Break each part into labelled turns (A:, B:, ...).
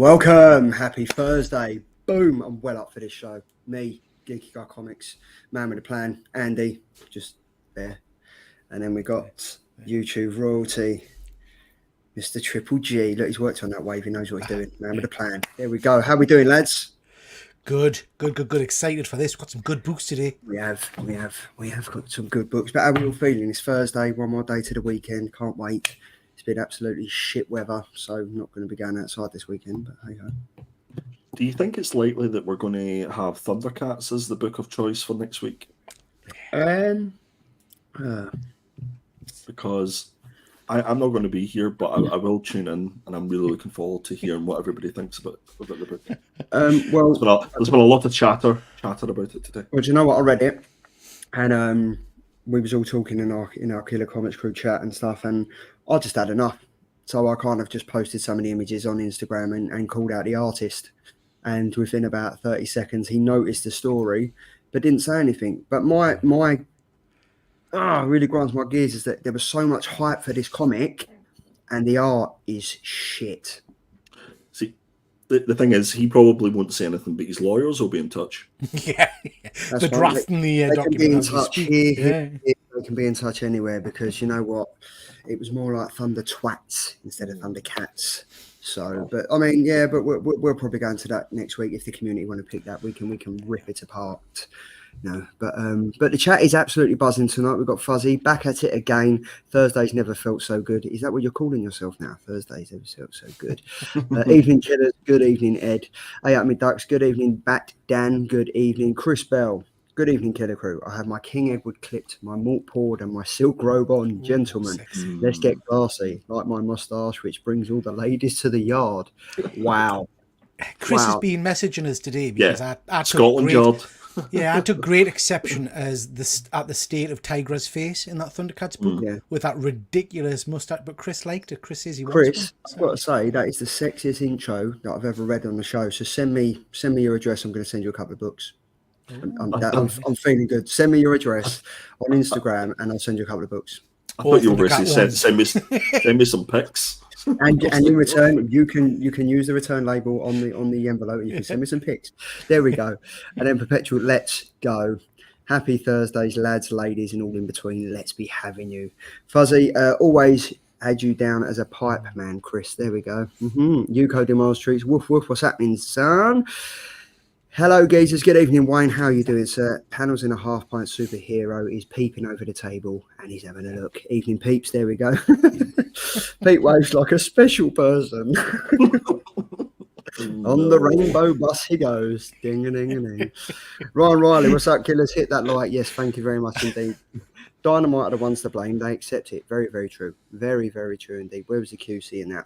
A: Welcome, happy Thursday. Boom, I'm well up for this show. Me, Geeky Guy Comics, man with a plan, Andy, just there. And then we got YouTube royalty, Mr. Triple G. Look, he's worked on that wave, he knows what he's doing. Man with a plan. There we go. How we doing, lads?
B: Good. Excited for this. Got some good books today.
A: We have got some good books. But how are we all feeling? It's Thursday, one more day to the weekend. Can't wait. It's been absolutely shit weather, so I'm not going to be going outside this weekend, but hey ho.
C: Do you think it's likely that we're going to have Thundercats as the book of choice for next week? Because I'm not going to be here, but I will tune in, and I'm really looking forward to hearing what everybody thinks about the book.
A: Well,
C: there's been a lot of chatter about it today.
A: Well, do you know what? I read it, and we was all talking in our Killer Comics crew chat and stuff, and I just had enough. So I kind of just posted some of the images on Instagram and called out the artist. And within about 30 seconds, he noticed the story, but didn't say anything. But my really grinds my gears is that there was so much hype for this comic, and the art is shit.
C: See, the thing is, he probably won't say anything, but his lawyers will be in touch.
B: Yeah. The drafting the
A: document. They can be in touch
B: here.
A: They can be in touch anywhere, because you know what? It was more like Thunder Twats instead of Thunder Cats. So, but I mean, yeah, but we'll probably go into that next week if the community want to pick that. We can rip it apart. No, but the chat is absolutely buzzing tonight. We've got Fuzzy back at it again. Thursdays never felt so good. Is that what you're calling yourself now? Thursdays never felt so good. Evening, Killers. Good evening, Ed. Hey, up me ducks. Good evening, Bat Dan. Good evening, Chris Bell. Good evening, Killer Crew. I have my King Edward clipped, my malt poured, and my silk robe on. Gentlemen, let's get classy, like my moustache, which brings all the ladies to the yard. Wow.
B: Chris has been messaging us today because I
C: Scotland Yard.
B: Yeah, I took great exception at the state of Tigra's face in that Thundercats book with that ridiculous mustache. But Chris liked it. Chris says he wants one.
A: I've got to say, that is the sexiest intro that I've ever read on the show. So send me your address. I'm going to send you a couple of books. I'm feeling good. Send me your address on Instagram, and I'll send you a couple of books.
C: I thought you already said send me some pics.
A: And in return, you can use the return label on the envelope, and you can send me some pics. There we go. And then Perpetual, let's go. Happy Thursdays, lads, ladies, and all in between. Let's be having you. Fuzzy, always had you down as a pipe man, Chris. There we go. Yuko Demoz Treats. Woof woof. What's happening, son? Hello, geezers. Good evening, Wayne. How are you doing, sir? Panels in a half-pint superhero is peeping over the table, and he's having a look. Evening, peeps. There we go. Pete waves like a special person. On the rainbow bus he goes. Ding-a-ding-a-ding. Ryan Reilly, what's up, killers? Hit that like. Yes, thank you very much indeed. Dynamite are the ones to blame. They accept it. Very, very true. Very, very true indeed. Where was the QC in that?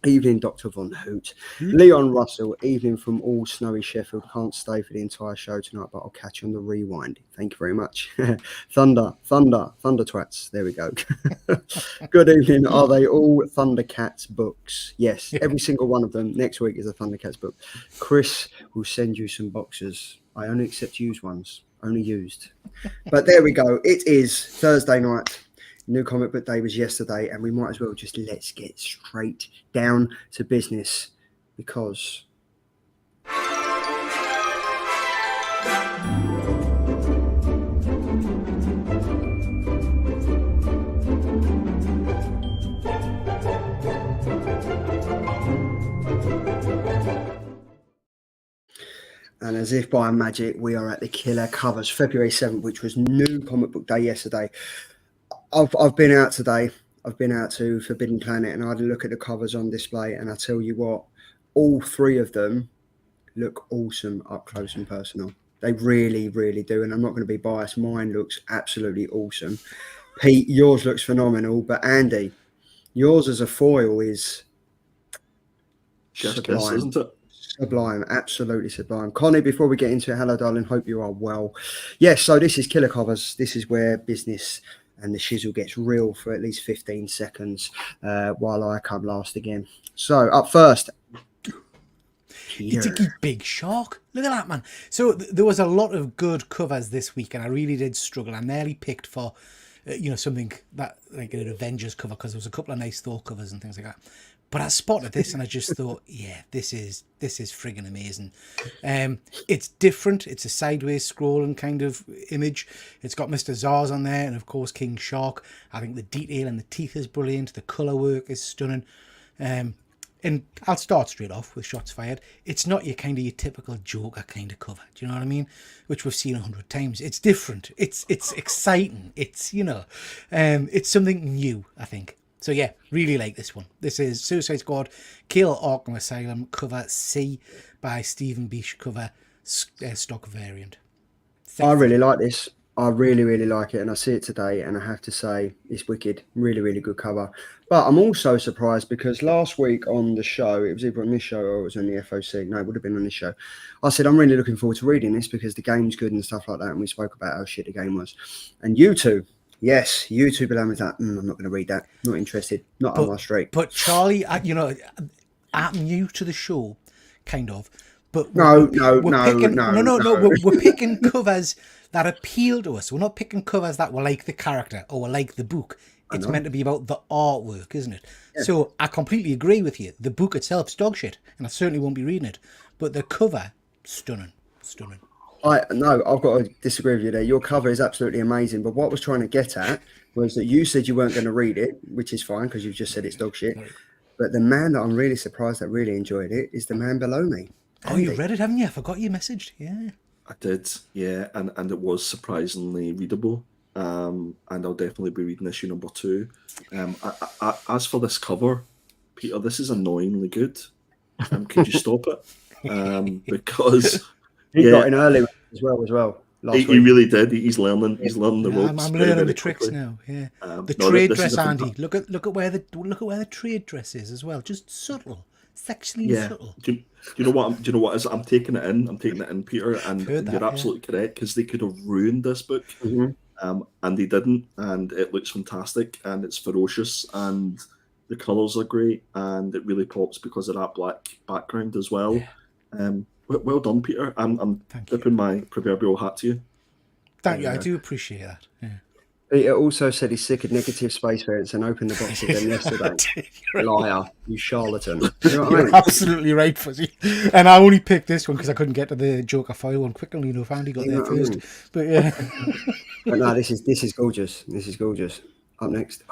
A: Evening, Dr. Von Hoot. Leon Russell, evening from all snowy Sheffield. Can't stay for the entire show tonight, but I'll catch you on the rewind. Thank you very much. Thunder Twats. There we go. Good evening. Are they all Thundercats books? Yes, every single one of them. Next week is a Thundercats book. Chris will send you some boxes. I only accept used ones. Only used. But there we go. It is Thursday night. New comic book day was yesterday, and we might as well just let's get straight down to business, because and as if by magic, we are at the Killer Covers, February 7th, which was New Comic Book Day yesterday. I've been out today. I've been out to Forbidden Planet, and I had a look at the covers on display, and I tell you what, all three of them look awesome up close and personal. They really, really do, and I'm not going to be biased. Mine looks absolutely awesome. Pete, yours looks phenomenal, but Andy, yours as a foil is sublime,
C: kiss, isn't it?
A: Sublime, absolutely sublime. Connie, before we get into it, hello, darling. Hope you are well. Yes, so this is Killer Covers. This is where business and the shizzle gets real for at least 15 seconds while I come last again. So up first,
B: it's a big shark. Look at that, man. So there was a lot of good covers this week, and I really did struggle. I nearly picked for something that like an Avengers cover, because there was a couple of nice Thor covers and things like that. But I spotted this and I just thought, yeah, this is friggin' amazing. It's different. It's a sideways scrolling kind of image. It's got Mr. Zars on there and of course King Shark. I think the detail and the teeth is brilliant. The colour work is stunning. And I'll start straight off with shots fired. It's not your typical Joker kind of cover. Do you know what I mean? Which we've seen 100 times. It's different. It's exciting. It's, it's something new, I think. So yeah, really like this one. This is Suicide Squad, Kill Arkham Asylum, cover C by Stephen Bish, cover stock variant.
A: I really like this. I really, really like it, and I see it today, and I have to say it's wicked. Really, really good cover. But I'm also surprised because last week on the show, it was either on this show or it was on the FOC. No, it would have been on this show. I said, I'm really looking forward to reading this because the game's good and stuff like that, and we spoke about how shit the game was. And you two, yes, you two below me that, I'm not going to read that. Not interested. Not on my street.
B: But Charlie, I'm new to the show, kind of. But
A: we're
B: picking covers that appeal to us. We're not picking covers that were like the character or were like the book. It's meant to be about the artwork, isn't it? Yeah. So I completely agree with you. The book itself's dog shit, and I certainly won't be reading it. But the cover, stunning.
A: I've got to disagree with you there. Your cover is absolutely amazing. But what I was trying to get at was that you said you weren't going to read it, which is fine because you've just said it's dog shit. Right. But the man that I'm really surprised that really enjoyed it is the man below me.
B: Oh, you read it, haven't you? I forgot you messaged. Yeah.
C: I did, yeah, and it was surprisingly readable. And I'll definitely be reading issue number 2. As for this cover, Peter, this is annoyingly good. Could you stop it? Because
A: he got in early as well.
C: He really did. He's learning the ropes.
B: I'm learning the tricks now. Yeah, the trade dress, Andy. Look at where the trade dress is as well. Just subtle. Sexually subtle.
C: Do you know what? I'm taking it in, Peter, and you're absolutely correct because they could have ruined this book, and they didn't, and it looks fantastic, and it's ferocious, and the colours are great, and it really pops because of that black background as well. Yeah. Well done, Peter. I'm tipping my proverbial hat to you.
B: Thank you. I do appreciate that. Yeah.
A: Peter also said he's sick of negative space variants and opened the box again yesterday. Liar, you charlatan. You know what I mean?
B: Absolutely right, Fuzzy. And I only picked this one because I couldn't get to the Joker foil one quickly enough. Andy got there first. But yeah.
A: But no, this is gorgeous. This is gorgeous. Up next.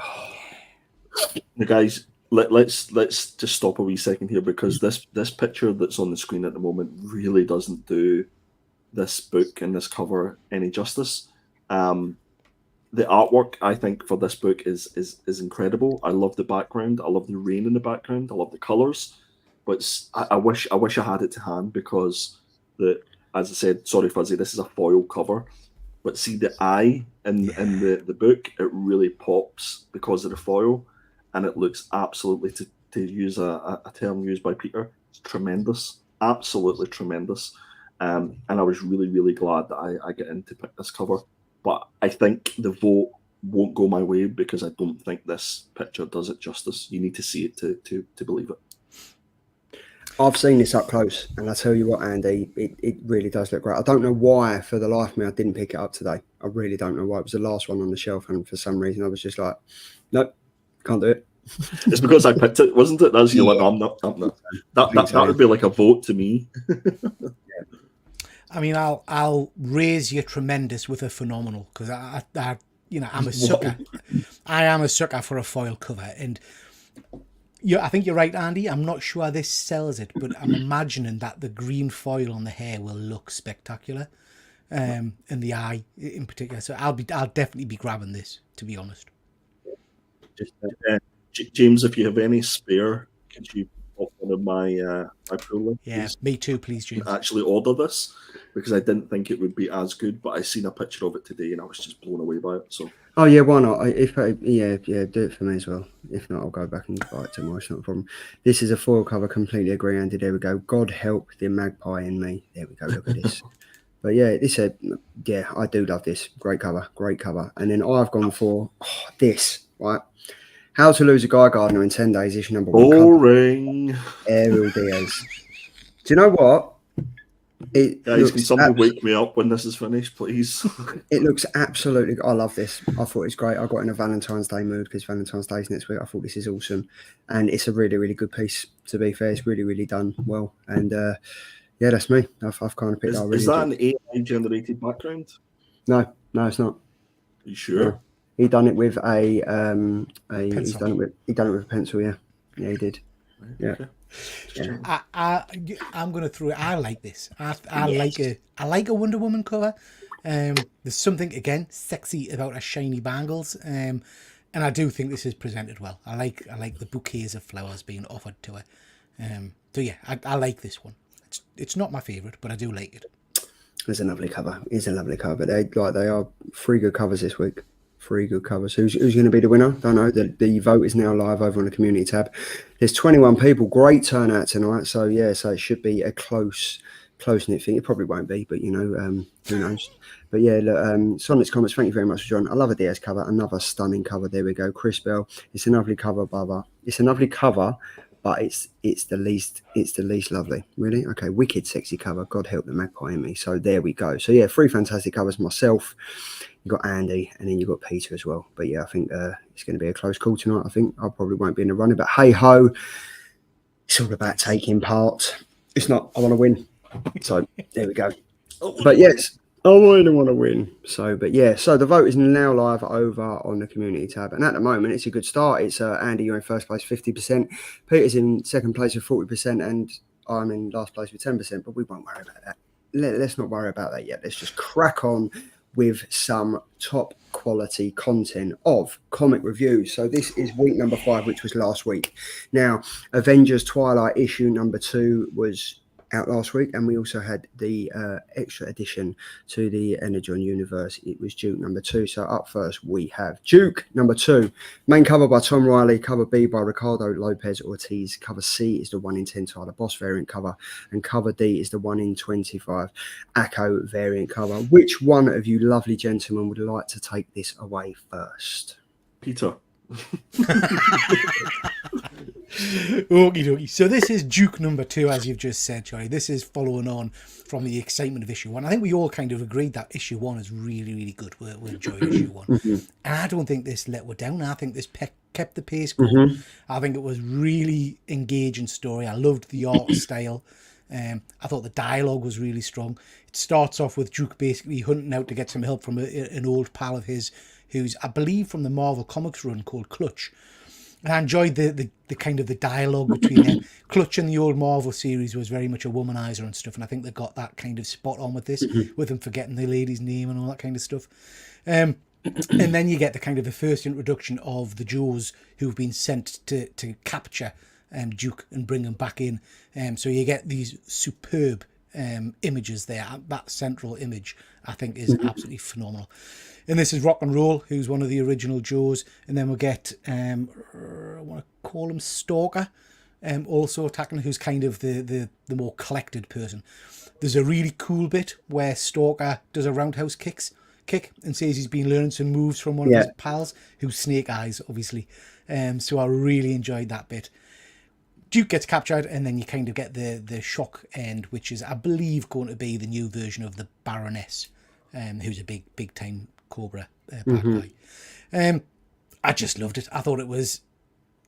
C: Now, guys, let's just stop a wee second here because this picture that's on the screen at the moment really doesn't do this book and this cover any justice. The artwork, I think, for this book is incredible. I love the background. I love the rain in the background. I love the colours. But I wish I had it to hand because, as I said, sorry, Fuzzy, this is a foil cover. But see the eye in the book, it really pops because of the foil. And it looks absolutely, to use a term used by Peter, it's tremendous. Absolutely tremendous. And I was really, really glad that I get in to pick this cover. But I think the vote won't go my way because I don't think this picture does it justice. You need to see it to believe it.
A: I've seen this up close, and I tell you what, Andy, it really does look great. I don't know why, for the life of me, I didn't pick it up today. I really don't know why. It was the last one on the shelf, and for some reason, I was just like, nope, can't do it.
C: It's because I picked it, wasn't it? That's you're like, I'm not. That would be like a vote to me.
B: I mean, I'll raise your tremendous with a phenomenal because I'm a sucker. I am a sucker for a foil cover, and I think you're right, Andy. I'm not sure this sells it, but I'm imagining that the green foil on the hair will look spectacular, and the eye in particular. So I'll definitely be grabbing this, to be honest.
C: James, if you have any spare, could you pop one of my pool link?
B: Yeah, me too, please, James.
C: Actually order this because I didn't think it would be as good, but I seen a picture of it today and I was just blown away by it. So.
A: Oh yeah, why not? Yeah, do it for me as well. If not, I'll go back and buy it tomorrow. It's not a problem. This is a foil cover. Completely agree, Andy. There we go. God help the magpie in me. There we go. Look at this. But yeah, I do love this. Great cover. And then I've gone for this, right? How to Lose a Guy Gardener in 10 Days, issue number 1.
C: Boring.
A: Ariel Diaz. Do you know what?
C: Guys, can somebody wake me up when this is finished, please?
A: It looks absolutely. I love this. I thought it's great. I got in a Valentine's Day mood because Valentine's Day's next week. I thought this is awesome, and it's a really, really good piece. To be fair, it's really, really done well. And yeah, that's me. I've kind of picked.
C: Is that an AI generated background?
A: No, it's not.
C: Are you sure?
A: No. He done it with a
B: pencil.
A: He done it with a pencil. Yeah, he did. Yeah.
C: Okay.
B: I'm going to throw it. I like this. I like a Wonder Woman cover. There's something again sexy about her shiny bangles, and I do think this is presented well. I like the bouquets of flowers being offered to her. So yeah, I like this one. It's not my favourite, but I do like it.
A: It's a lovely cover. It's a lovely cover. They are 3 good covers this week. 3 good covers. Who's going to be the winner? Don't know. The vote is now live over on the community tab. There's 21 people. Great turnout tonight. So yeah, so it should be a close knit thing. It probably won't be, but you know, who knows? But yeah, look, Sonic's comments. Thank you very much for joining. I love a DS cover. Another stunning cover. There we go. Chris Bell. It's a lovely cover, Bubba. It's a lovely cover, but it's the least lovely. Really? Okay. Wicked sexy cover. God help the magpie in me. So there we go. So yeah, 3 fantastic covers. Myself. You got Andy, and then you got Peter as well. But yeah, I think it's going to be a close call tonight. I think I probably won't be in the running, but hey ho, it's all about taking part. It's not. I want to win. So there we go. But yes, I really want to win. So, but yeah, so the vote is now live over on the community tab, and at the moment it's a good start. It's Andy, you're in first place, 50%. Peter's in second place with 40%, and I'm in last place with 10%. But we won't worry about that. Let's not worry about that yet. Let's just crack on with some top quality content of comic reviews. So this is week number 5, which was last week. Now, Avengers Twilight issue number 2 was out last week, and we also had the extra edition to the Energon universe. It was Duke number 2. So up first we have Duke number 2, main cover by Tom Reilly, cover B by Ricardo Lopez Ortiz, cover C is the 1 in 10 Tyler Boss variant cover, and cover D is the 1 in 25 Acco variant cover. Which one of you lovely gentlemen would like to take this away first?
C: Peter.
B: Okie dokie. So this is Duke number 2, as you've just said, Charlie. This is following on from the excitement of issue 1. I think we all kind of agreed that issue 1 is really, really good. We enjoyed issue 1. And I don't think this let us down. I think this kept the pace going. I think it was really engaging story. I loved the art style. I thought the dialogue was really strong. It starts off with Duke basically hunting out to get some help from an old pal of his, who's, I believe, from the Marvel Comics run called Clutch. And I enjoyed the kind of the dialogue between them. Clutch in the old Marvel series was very much a womanizer and stuff, and I think they got that kind of spot on with this, with them forgetting the lady's name and all that kind of stuff. And then you get the kind of the first introduction of the Joes who've been sent to capture Duke and bring him back in. So you get these superb images there. That central image, I think, is absolutely phenomenal. And this is Rock and Roll, who's one of the original Joes. And then we'll get, I want to call him Stalker, also attacking, who's kind of the more collected person. There's a really cool bit where Stalker does a roundhouse kick and says he's been learning some moves from one of his pals, who's Snake Eyes, obviously. So I really enjoyed that bit. Duke gets captured, and then you kind of get the shock end, which is, I believe, going to be the new version of the Baroness, who's a big time Cobra bad guy. I just loved it. I thought it was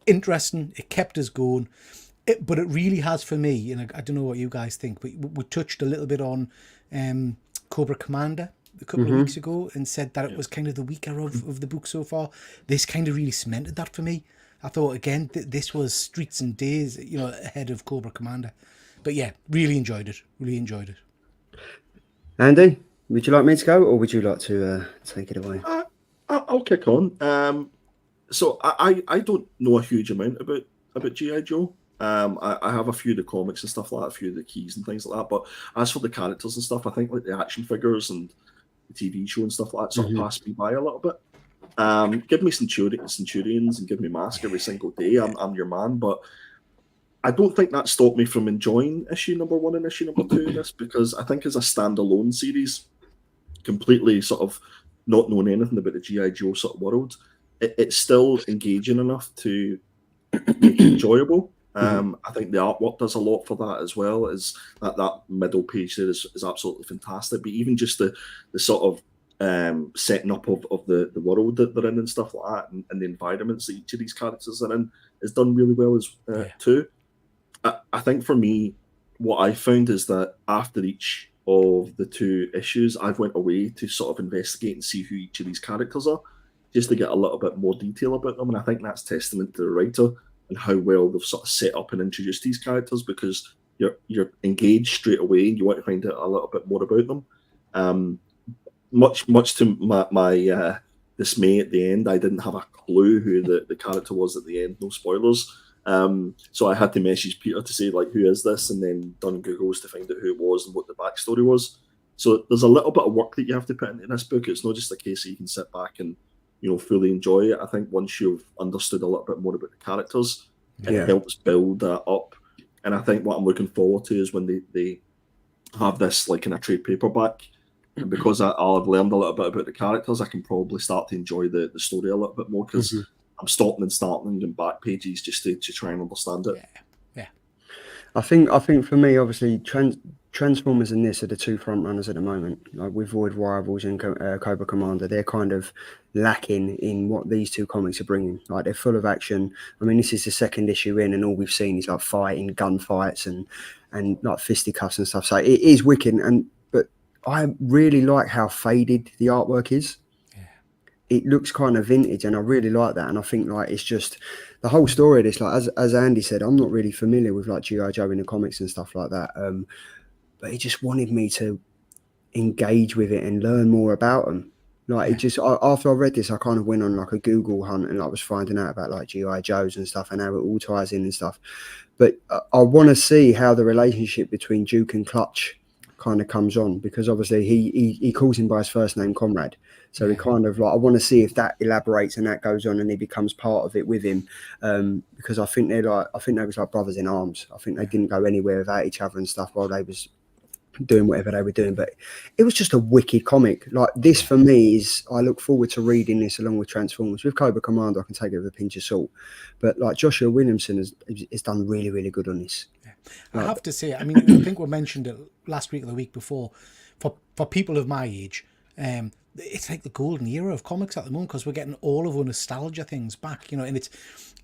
B: interesting. It kept us going. But it really has for me, and I don't know what you guys think, but we touched a little bit on Cobra Commander a couple of weeks ago and said that it was kind of the weaker of the book so far. This kind of really cemented that for me. I thought, again, this was streets and days, ahead of Cobra Commander. But yeah, really enjoyed it.
A: Andy, would you like me to go, or would you like to take it away?
C: I'll kick on. So I don't know a huge amount about G.I. Joe. I have a few of the comics and stuff like that, a few of the keys and things like that. But as for the characters and stuff, I think like the action figures and the TV show and stuff like that sort of passed me by a little bit. Give me Centurions and give me Mask every single day. I'm your man. But I don't think that stopped me from enjoying issue number 1 and issue number 2 of this, because I think as a standalone series, completely sort of not knowing anything about the G.I. Joe sort of world, it's still engaging enough to make it enjoyable. I think the artwork does a lot for that as well. Is that middle page there is absolutely fantastic. But even just the sort of setting up of the world that they're in and stuff like that, and the environments that each of these characters are in is done really well as too. I think for me, what I found is that after each of the 2 issues, I've went away to sort of investigate and see who each of these characters are, just to get a little bit more detail about them. And I think that's testament to the writer and how well they've sort of set up and introduced these characters, because you're engaged straight away and you want to find out a little bit more about them. Much to my dismay at the end, I didn't have a clue who the character was at the end. No spoilers. So I had to message Peter to say, like, who is this? And then done Googles to find out who it was and what the backstory was. So there's a little bit of work that you have to put into this book. It's not just a case that you can sit back and, fully enjoy it. I think once you've understood a little bit more about the characters, it helps build that up. And I think what I'm looking forward to is when they have this like in a trade paperback. And because I'll have learned a little bit about the characters, I can probably start to enjoy the story a little bit more, because I'm stopping and starting and back pages just to try and understand it.
B: Yeah.
A: I think for me, obviously, Transformers and this are the 2 front runners at the moment. Like with Void Rivals and Cobra Commander, they're kind of lacking in what these 2 comics are bringing. Like, they're full of action. I mean, this is the 2nd issue in, and all we've seen is like fighting, gunfights, and like fisticuffs and stuff. So it is wicked. But I really like how faded the artwork is. It looks kind of vintage, and I really like that. And I think like it's just the whole story of this. Like as Andy said, I'm not really familiar with like G.I. Joe in the comics and stuff like that. But he just wanted me to engage with it and learn more about them. Like it just after I read this, I kind of went on like a Google hunt and I was finding out about like G.I. Joes and stuff and how it all ties in and stuff. But I want to see how the relationship between Duke and Clutch kind of comes on, because obviously he calls him by his first name, Comrade. So he kind of like, I want to see if that elaborates and that goes on and he becomes part of it with him, because I think they was like brothers in arms. I think they didn't go anywhere without each other and stuff while they was doing whatever they were doing. But it was just a wicked comic. Like this for me is, I look forward to reading this along with Transformers. With Cobra Commander, I can take it with a pinch of salt, but like Joshua Williamson has done really, really good on this.
B: I have to say, I mean, I think we mentioned it last week or the week before. For people of my age, it's like the golden era of comics at the moment, because we're getting all of our nostalgia things back, and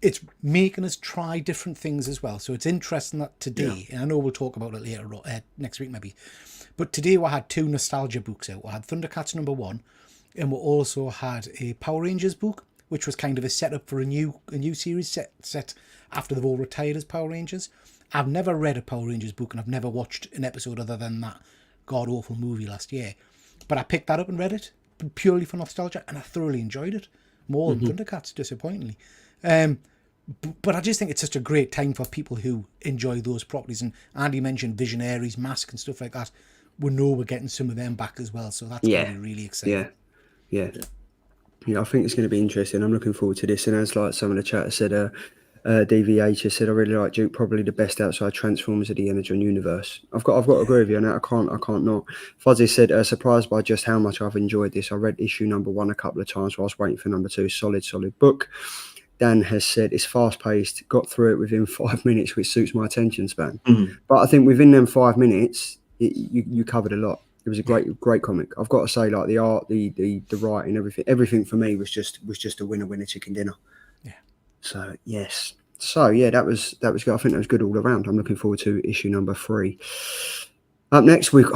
B: it's making us try different things as well. So it's interesting that today, and I know we'll talk about it later, next week maybe, but today we had 2 nostalgia books out. We had Thundercats #1, and we also had a Power Rangers book, which was kind of a setup for a new series set after they've all retired as Power Rangers. I've never read a Power Rangers book, and I've never watched an episode other than that god-awful movie last year. But I picked that up and read it, purely for nostalgia, and I thoroughly enjoyed it. More than Thundercats, disappointingly. But I just think it's such a great time for people who enjoy those properties. And Andy mentioned Visionaries, Mask, and stuff like that. We know we're getting some of them back as well, so that's going to be really exciting.
A: Yeah, I think it's going to be interesting. I'm looking forward to this. And as like some of the chat said, DVH has said, I really like Duke, probably the best outside Transformers of the Energon universe. I've got to agree with you on that. I can't not. Fuzzy said, surprised by just how much I've enjoyed this. I read issue #1 a couple of times whilst waiting for #2. Solid book. Dan has said it's fast paced, got through it within 5 minutes, which suits my attention span. But I think within them 5 minutes, you covered a lot. It was a great comic. I've got to say, like the art, the writing, everything for me was just a winner chicken dinner. So yes. So yeah, that was good. I think that was good all around. I'm looking forward to issue #3. Up next week,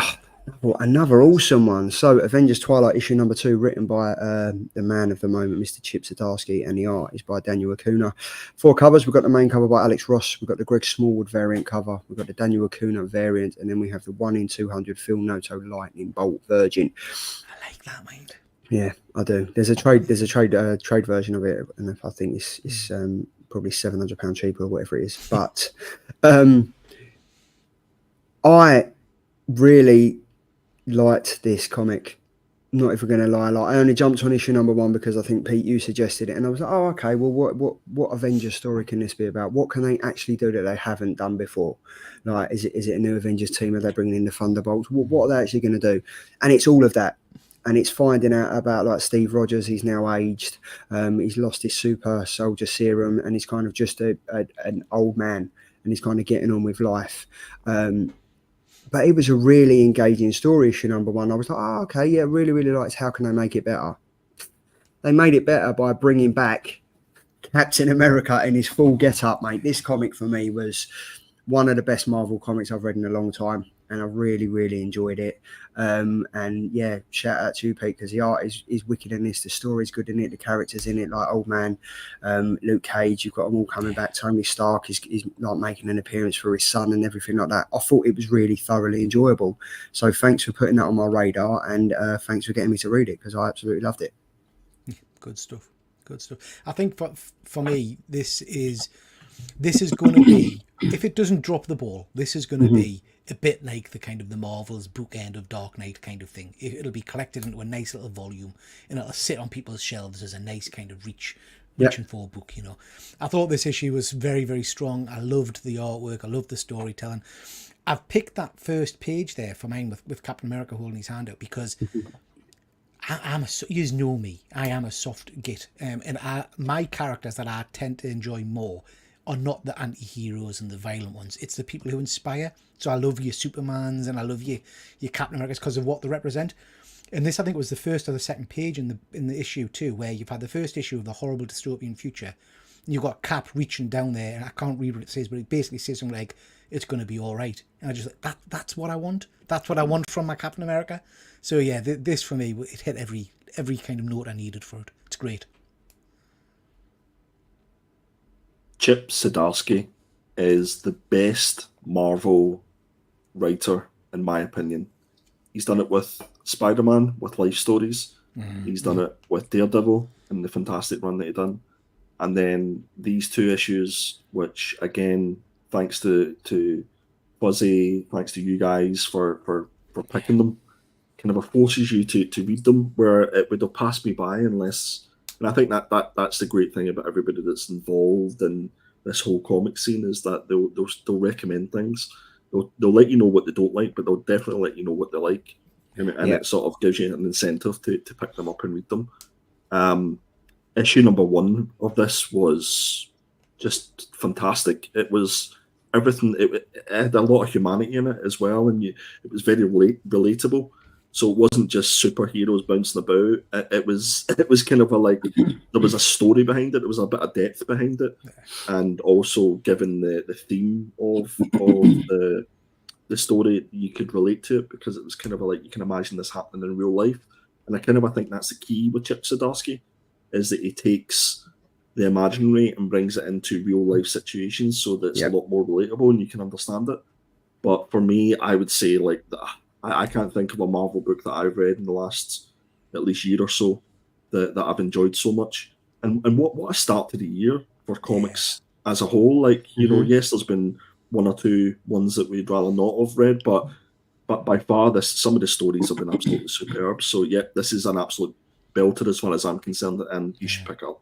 A: another awesome one. So Avengers Twilight issue #2, written by the man of the moment, Mr. Chip Zdarsky, and the art is by Daniel Acuna. 4 covers. We've got the main cover by Alex Ross. We've got the Greg Smallwood variant cover. We've got the Daniel Acuna variant, and then we have the 1 in 200 Phil Noto Lightning Bolt Virgin.
B: I like that, mate.
A: Yeah, I do. There's a trade version of it, and I think it's probably £700 cheaper or whatever it is. But I really liked this comic. Not if we're going to lie. Like, I only jumped on issue #1 because I think Pete, you suggested it, and I was like, oh, okay. Well, what Avengers story can this be about? What can they actually do that they haven't done before? Like, is it a new Avengers team? Are they bringing in the Thunderbolts? What are they actually going to do? And it's all of that. And it's finding out about like Steve Rogers. He's now aged. He's lost his super soldier serum, and he's kind of just an old man. and he's kind of getting on with life. But it was a really engaging story, issue number 1. I was like, oh, okay, yeah, really, really liked. How can they make it better? They made it better by bringing back Captain America in his full get-up, mate. This comic for me was one of the best Marvel comics I've read in a long time, and I really, really enjoyed it. And yeah, shout out to you, Pete, because the art is wicked in this. The story's good in it. The characters in it, like Old Man, Luke Cage, you've got them all coming back. Tony Stark is like making an appearance for his son and everything like that. I thought it was really thoroughly enjoyable. So thanks for putting that on my radar, and thanks for getting me to read it, because I absolutely loved it.
B: Good stuff. Good stuff. I think for me, this is going to be, if it doesn't drop the ball, this is going to be a bit like the kind of the Marvel's bookend of Dark Knight kind of thing. It'll be collected into a nice little volume, and it'll sit on people's shelves as a nice kind of reaching for book, you know. I thought this issue was very, very strong. I loved the artwork. I loved the storytelling. I've picked that first page there for mine with Captain America holding his hand out, because you know me, I am a soft git, and my characters that I tend to enjoy more are not the anti-heroes and the violent ones. It's the people who inspire. So I love your Supermans and I love your Captain Americas because of what they represent. And this, I think, was the first or the second page in the issue too, where you've had the first issue of the horrible dystopian future, and you've got Cap reaching down there, and I can't read what it says, but it basically says something like, "It's going to be all right." And I just like, that's what I want. That's what I want from my Captain America. So yeah, this for me, it hit every kind of note I needed for it. It's great.
C: Chip Zdarsky is the best Marvel writer, in my opinion. He's done it with Spider-Man, with Life Stories. He's done it with Daredevil and the fantastic run that he done. And then these 2 issues, which again, thanks to Fuzzy, thanks to you guys for picking them, kind of forces you to read them, where it would have passed me by unless. And I think that's the great thing about everybody that's involved in this whole comic scene, is that they'll recommend things. They'll let you know what they don't like, but they'll definitely let you know what they like. And it sort of gives you an incentive to pick them up and read them. Issue number 1 of this was just fantastic. It was everything. It had a lot of humanity in it as well, and it was very relatable. So it wasn't just superheroes bouncing about. It was kind of there was a story behind it. There was a bit of depth behind it, and also given the theme of the story, you could relate to it, because it was kind of you can imagine this happening in real life. And I think that's the key with Chip Zdarsky, is that he takes the imaginary and brings it into real life situations, so that it's a lot more relatable and you can understand it. But for me, I would say I can't think of a Marvel book that I've read in the last at least year or so that I've enjoyed so much. And what a start to the year for comics as a whole. Yes, there's been 1 or 2 ones that we'd rather not have read, but by far some of the stories have been absolutely superb. So yeah, this is an absolute belter as far as I'm concerned, and you should pick up.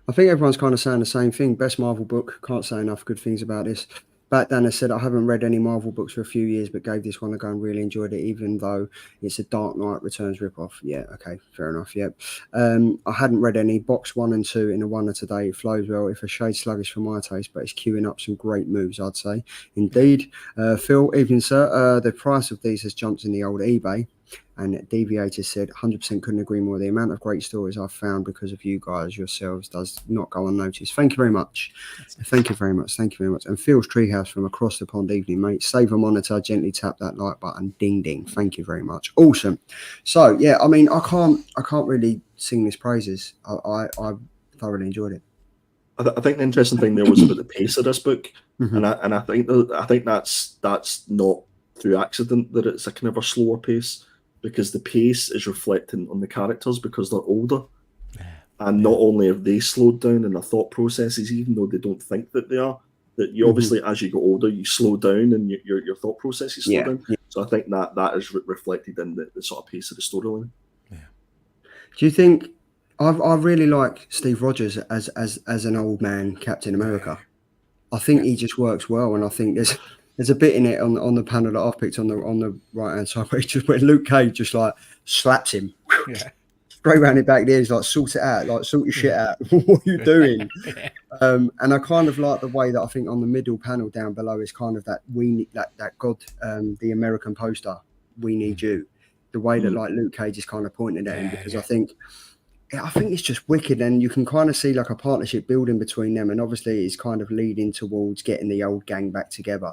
A: I think everyone's kind of saying the same thing. Best Marvel book. Can't say enough good things about this. Back then, I said I haven't read any Marvel books for a few years, but gave this one a go and really enjoyed it, even though it's a Dark Knight Returns ripoff. Yeah, okay, fair enough. Yep. I hadn't read any. Box 1 and 2 in a one today. It flows well, if a shade sluggish for my taste, but it's queuing up some great moves, I'd say. Indeed. Phil, evening, sir. The price of these has jumped in the old eBay. And Deviator said, 100% couldn't agree more. The amount of great stories I've found because of you guys yourselves does not go unnoticed. Thank you very much. Thank you very much. Thank you very much. And Phil's Treehouse from across the pond evening, mate. Save a monitor, gently tap that like button. Ding, ding. Thank you very much. Awesome. So, yeah, I mean, I can't really sing his praises. I thoroughly enjoyed it.
C: I think the interesting thing there was about the pace of this book. And I think that's not through accident that it's a kind of a slower pace, because the pace is reflecting on the characters because they're older. And not only have they slowed down in their thought processes, even though they don't think that they are, that you obviously, as you get older, you slow down and your thought processes slow down. So I think that is reflected in the sort of pace of the storyline.
A: Yeah. Do you think, I really like Steve Rogers as an old man Captain America. I think he just works well, and I think there's a bit in it on the panel that I've picked on the right hand side where Luke Cage just like slaps him. straight round it back there. He's like, sort it out, like sort your shit out. What are you doing? And I kind of like the way that I think on the middle panel down below is kind of that that God, the American poster, we need you. The way that like Luke Cage is kind of pointing at him, because I think it's just wicked, and you can kind of see like a partnership building between them, and obviously it's kind of leading towards getting the old gang back together.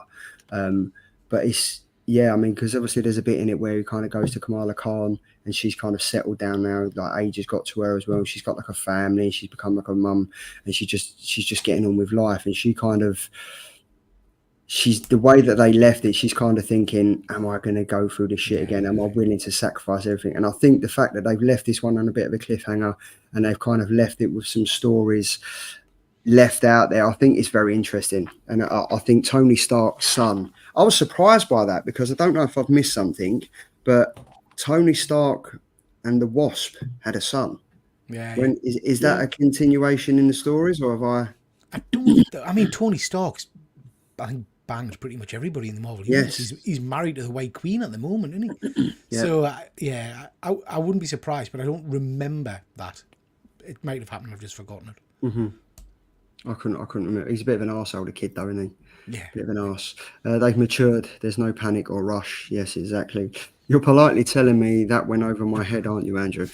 A: But it's I mean, because obviously there's a bit in it where he kind of goes to Kamala Khan, and she's kind of settled down now. Like age has got to her as well. She's got like a family. She's become like a mum, and she's just getting on with life. And she's the way that they left it. She's kind of thinking, "Am I going to go through this shit again? Am I willing to sacrifice everything?" And I think the fact that they've left this one on a bit of a cliffhanger, and they've kind of left it with some stories left out there, I think it's very interesting. And I think Tony Stark's son, I was surprised by that, because I don't know if I've missed something, but Tony Stark and the Wasp had a son. Is that a continuation in the stories, or have I
B: mean, Tony Stark's banged pretty much everybody in the Marvel universe. He's married to the White Queen at the moment, isn't he? So I wouldn't be surprised, but I don't remember that. It might have happened. I've just forgotten it.
A: I couldn't remember. He's a bit of an arsehole, the kid, though, isn't he?
B: Yeah.
A: Bit of an arse. They've matured. There's no panic or rush. Yes, exactly. You're politely telling me that went over my head, aren't you, Andrew?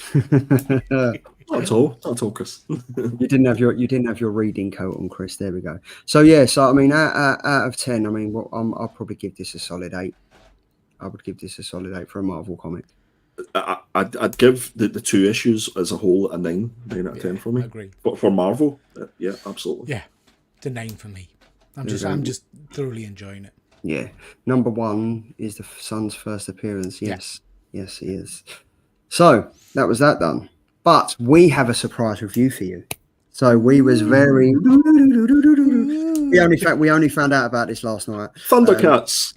C: Not at all, Chris.
A: You didn't have your reading coat on, Chris. There we go. So so I mean, out of 10, I mean, I'll probably give this a solid 8. I would give this a solid 8 for a Marvel comic.
C: I'd give the 2 issues as a whole a 9 out of 10 for me.
B: I agree.
C: But for Marvel, absolutely.
B: Yeah, it's a 9 for me. I'm just thoroughly enjoying it.
A: Yeah. Number 1 is the son's first appearance. Yes, he is. So that was that done. But we have a surprise review for you. So we was very. We only found out about this last night.
C: Thundercats.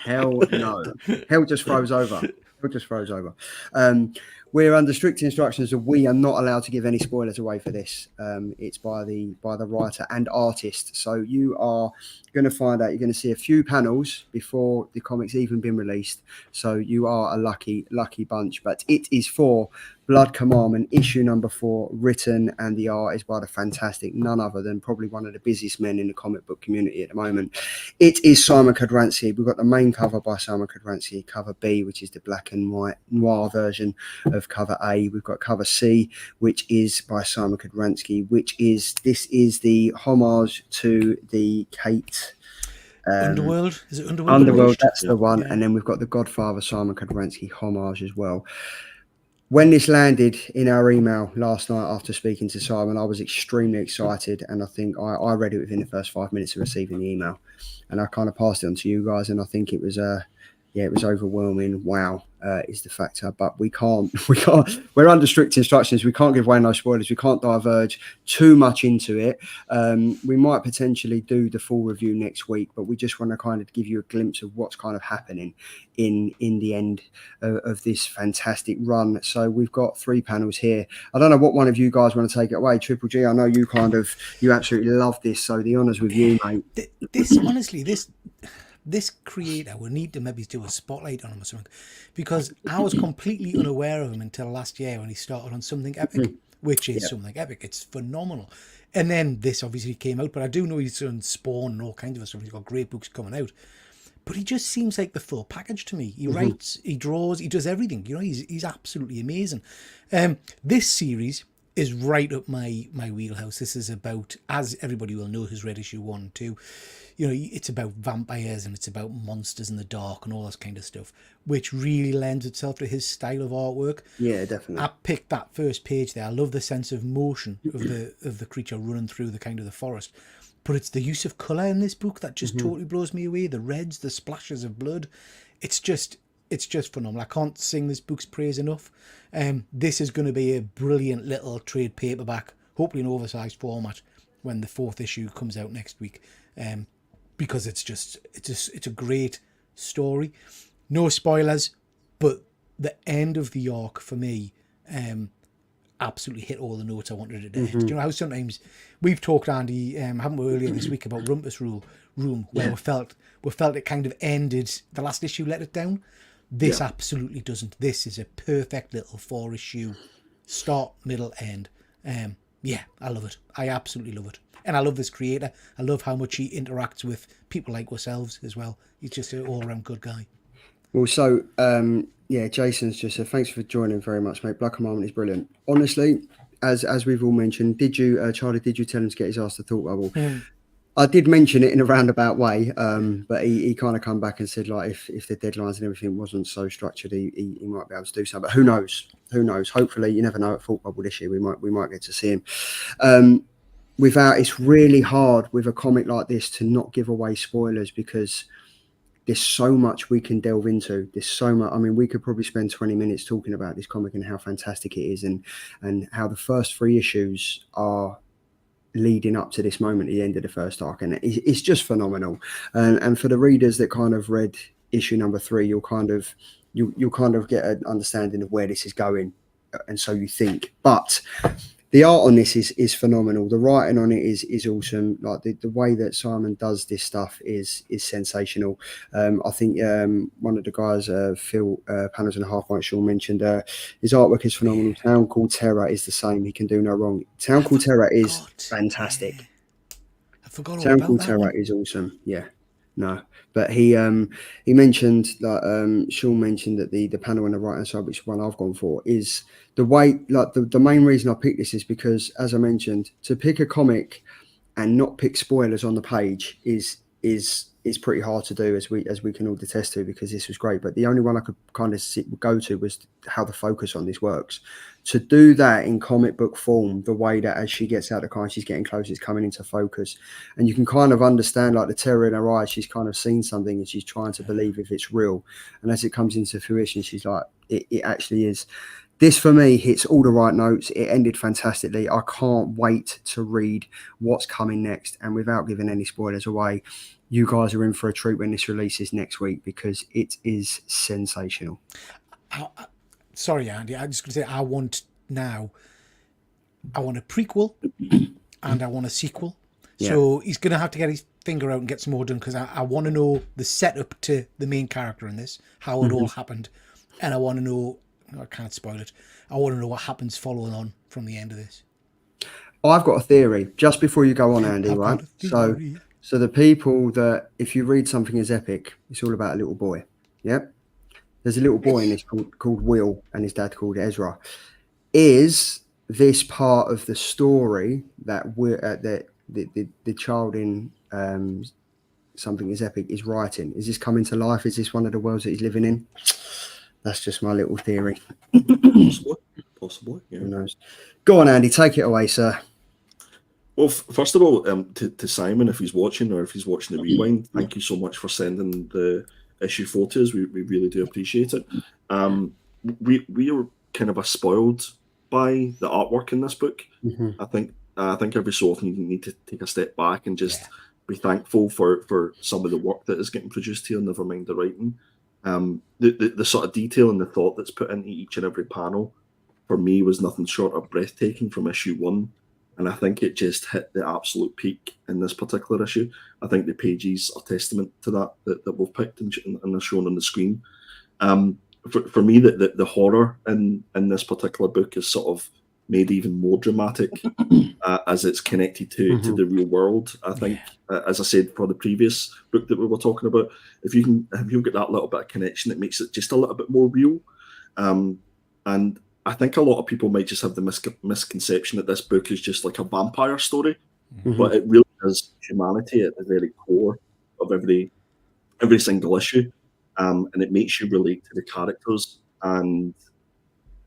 A: Hell no. Hell just froze over. We're under strict instructions that we are not allowed to give any spoilers away for this. It's by the writer and artist. So you are going to find out. You're going to see a few panels before the comic's even been released. So you are a lucky bunch. But it is for Blood Commandment, issue number 4, written, and the art is by the fantastic, none other than probably one of the busiest men in the comic book community at the moment. It is Simon Codrancy. We've got the main cover by Simon Codrancy, cover B, which is the black and white noir version of cover A. We've got cover C, which is by Simon Codrancy, this is the homage to the Kate
B: Underworld. Is it Underworld?
A: Underworld, that's the one. And then we've got the Godfather Simon Codrancy homage as well. When this landed in our email last night after speaking to Simon, I was extremely excited, and I think I read it within the first 5 minutes of receiving the email, and I kind of passed it on to you guys, and I think it was it was overwhelming. Wow, is the factor, but we can't. We're under strict instructions. We can't give away no spoilers. We can't diverge too much into it. We might potentially do the full review next week, but we just want to kind of give you a glimpse of what's kind of happening in the end of this fantastic run. So we've got 3 panels here. I don't know what one of you guys want to take it away. Triple G, I know you absolutely love this, so the honour's with you, mate.
B: This creator will need to maybe do a spotlight on him or something, because I was completely unaware of him until last year when he started on Something Epic, which is Something Epic. It's phenomenal. And then this obviously came out, but I do know he's done Spawn and all kinds of stuff. He's got great books coming out. But he just seems like the full package to me. He writes, he draws, he does everything. You know, he's absolutely amazing. This series is right up my wheelhouse. This is about, as everybody will know who's read issue 1 and 2, you know, it's about vampires and it's about monsters in the dark and all this kind of stuff, which really lends itself to his style of artwork.
A: Yeah, definitely.
B: I picked that first page there. I love the sense of motion of the creature running through the kind of the forest. But it's the use of colour in this book that just totally blows me away. The reds, the splashes of blood. It's just phenomenal. I can't sing this book's praise enough. This is going to be a brilliant little trade paperback, hopefully in oversized format, when the 4th issue comes out next week. Because it's a great story. No spoilers, but the end of the arc for me absolutely hit all the notes I wanted it to hit. Do you know how sometimes we've talked, Andy, haven't we, earlier this week about Rumpus Room, where we felt it kind of ended, the last issue let it down. This absolutely doesn't. This is a perfect little 4-issue start, middle, end. Yeah, I love it. I absolutely love it. And I love this creator. I love how much he interacts with people like ourselves as well. He's just an all-around good guy.
A: Well, so yeah, Jason's just said thanks for joining very much, mate. Black Commandment is brilliant. Honestly, as we've all mentioned, did you, Charlie? Did you tell him to get his ass to Thought Bubble? I did mention it in a roundabout way, but he kind of come back and said like if the deadlines and everything wasn't so structured, he might be able to do so. But who knows? Who knows? Hopefully, you never know. At Thought Bubble this year, we might get to see him. It's really hard with a comic like this to not give away spoilers because there's so much we can delve into. There's so much. I mean, we could probably spend 20 minutes talking about this comic and how fantastic it is, and how the first 3 issues are leading up to this moment at the end of the first arc, and it's just phenomenal. And for the readers that kind of read issue number 3, you'll kind of get an understanding of where this is going, and so you think. But the art on this is phenomenal. The writing on it is awesome. Like the way that Simon does this stuff is sensational. I think one of the guys, Phil Panels and a Half White Shaw, mentioned his artwork is phenomenal. Town Called Terror is the same. He can do no wrong. Town Called Terror is fantastic.
B: Yeah. I forgot all
A: Town
B: about
A: Called
B: that
A: Terror
B: one.
A: is awesome. Yeah. No, but he mentioned that Sean mentioned that the panel on the right hand side, which one I've gone for, is the way, like the main reason I picked this is because, as I mentioned, to pick a comic and not pick spoilers on the page is pretty hard to do, as we can all detest to, because this was great. But the only one I could kind of go to was how the focus on this works. To do that in comic book form, the way that as she gets out the car and she's getting close, it's coming into focus, and you can kind of understand like the terror in her eyes. She's kind of seen something and she's trying to believe if it's real, and as it comes into fruition, she's like, it actually is. This for me hits all the right notes. It ended fantastically. I can't wait to read what's coming next, and without giving any spoilers away, you guys are in for a treat when this releases next week, because it is sensational.
B: Sorry, Andy. I'm just going to say I want a prequel and I want a sequel.
A: Yeah.
B: So he's going to have to get his finger out and get some more done, because I want to know the setup to the main character in this, how it all happened, and I want to know. I can't spoil it. I want to know what happens following on from the end of this.
A: I've got a theory just before you go on, Andy, right? So the people that, if you read something as epic, it's all about a little boy. Yep. There's a little boy in this called Will, and his dad called Ezra. Is this part of the story that the child in something as epic is writing? Is this coming to life? Is this one of the worlds that he's living in? That's just my little theory.
C: Possibly. Yeah.
A: Who knows? Go on, Andy. Take it away, sir.
C: Well, first of all, to Simon, if he's watching or if he's watching the rewind, thank you so much for sending the issue 4 to us. We really do appreciate it. We are kind of spoiled by the artwork in this book. I think every so often you need to take a step back and just be thankful for some of the work that is getting produced here, never mind the writing. The sort of detail and the thought that's put into each and every panel for me was nothing short of breathtaking from issue 1, and I think it just hit the absolute peak in this particular issue. I think the pages are testament to that we've picked and are shown on the screen. For me, the horror in this particular book is sort of made even more dramatic as it's connected to the real world. I think, as I said for the previous book that we were talking about, if you get that little bit of connection, it makes it just a little bit more real. And I think a lot of people might just have the misconception that this book is just like a vampire story, but it really has humanity at the very core of every single issue, and it makes you relate to the characters, and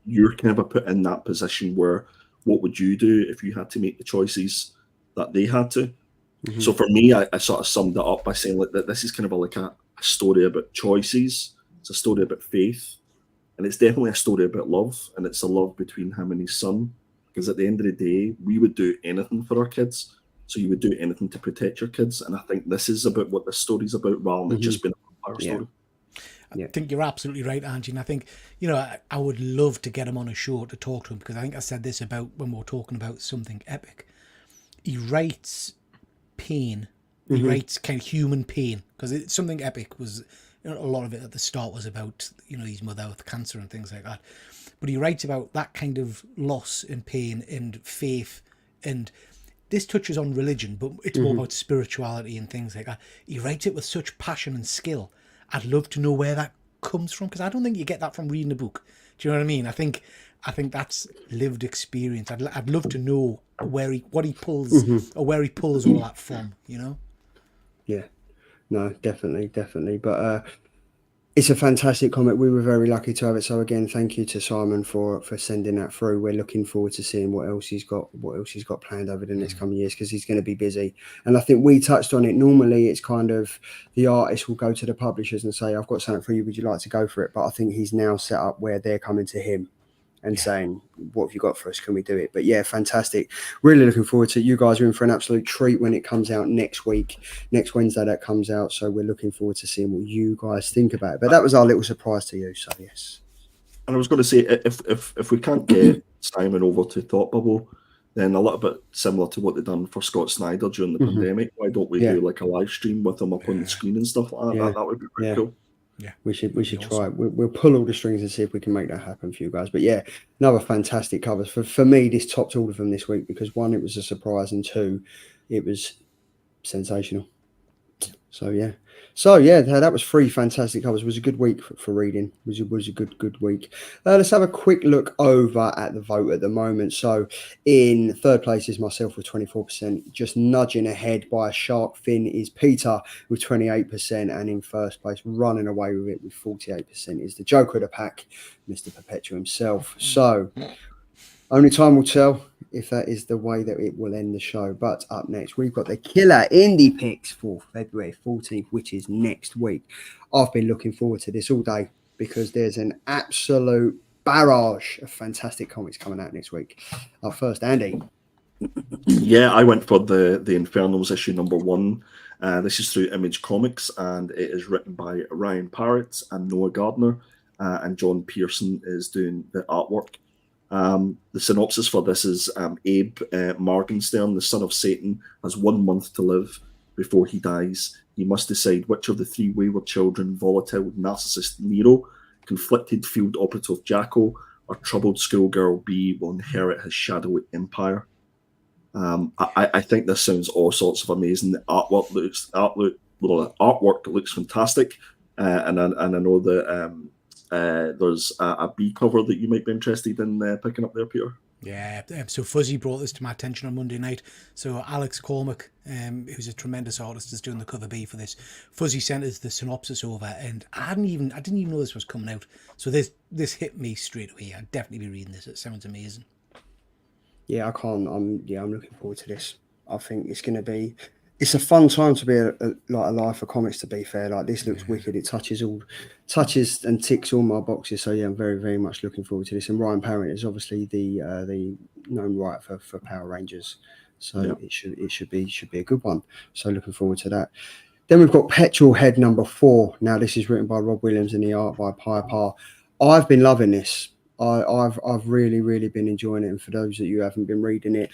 C: you're kind of put in that position where what would you do if you had to make the choices that they had to? So for me, I sort of summed it up by saying that this is kind of like a story about choices. It's a story about faith, and it's definitely a story about love, and it's a love between him and his son, because at the end of the day, we would do anything for our kids, so you would do anything to protect your kids, and I think this is about what this story's about, rather than just being a vampire story.
B: I think you're absolutely right, Angie, and I think, I would love to get him on a show to talk to him, because I think I said this about when we were talking about something epic. He writes pain. He writes kind of human pain, because something epic was a lot of it at the start was about, his mother with cancer and things like that. But he writes about that kind of loss and pain and faith, and this touches on religion, but it's more about spirituality and things like that. He writes it with such passion and skill. I'd love to know where that comes from, because I don't think you get that from reading a book. Do you know what I mean? I think that's lived experience. I'd love to know where he pulls all that from.
A: Yeah, no, definitely. But it's a fantastic comic. We were very lucky to have it. So again, thank you to Simon for sending that through. We're looking forward to seeing what else he's got planned over the next coming years, because he's going to be busy. And I think we touched on it. Normally, it's kind of the artist will go to the publishers and say, "I've got something for you. Would you like to go for it?" But I think he's now set up where they're coming to him and saying, "What have you got for us? Can we do it?" But yeah, fantastic. Really looking forward to it. You guys are in for an absolute treat when it comes out next week. Next Wednesday that comes out. So we're looking forward to seeing what you guys think about it. But that was our little surprise to you. So yes.
C: And I was going to say, if we can't get Simon over to Thought Bubble, then a little bit similar to what they've done for Scott Snyder during the pandemic, why don't we do like a live stream with him up on the screen and stuff like that? That would be pretty cool.
B: Yeah,
A: we should try it. We'll pull all the strings and see if we can make that happen for you guys. But yeah, another fantastic covers. For me, this topped all of them this week, because one, it was a surprise, and two, it was sensational. So yeah, that was 3 fantastic covers. It was a good week for reading. It was a good week. Let's have a quick look over at the vote at the moment. So in third place is myself with 24%. Just nudging ahead by a shark fin is Peter with 28%. And in first place, running away with it with 48%, is the Joker of the pack, Mr. Perpetua himself. So only time will tell if that is the way that it will end the show. But up next, we've got the killer indie picks for February 14th, which is next week. I've been looking forward to this all day, because there's an absolute barrage of fantastic comics coming out next week. Up first, Andy.
C: Yeah, I went for the Infernals issue number 1. This is through Image Comics, and it is written by Ryan Parrott and Noah Gardner, and John Pearson is doing the artwork. The synopsis for this is Abe Morgenstern, the son of Satan, has 1 month to live before he dies. He must decide which of the 3 wayward children, volatile narcissist Nero, conflicted field operative Jacko, or troubled schoolgirl B, will inherit his shadowy empire. I think this sounds all sorts of amazing. The artwork looks fantastic, and I know that there's a B cover that you might be interested in picking up there, Peter.
B: Yeah, so Fuzzy brought this to my attention on Monday night. So Alex Cormack, who's a tremendous artist, is doing the cover B for this. Fuzzy sent us the synopsis over, and I didn't even know this was coming out. So this hit me straight away. I'd definitely be reading this. It sounds amazing.
A: Yeah, I'm looking forward to this. I think it's going to be. It's a fun time to be alive for comics, to be fair. Like, this looks wicked. It touches and ticks all my boxes. So yeah, I'm very, very much looking forward to this. And Ryan Parrott is obviously the known writer for Power Rangers. So it should be a good one. So looking forward to that. Then we've got Petrol Head number 4. Now this is written by Rob Williams and the art by Piper. I've been loving this. I've really been enjoying it, and for those of you who haven't been reading it,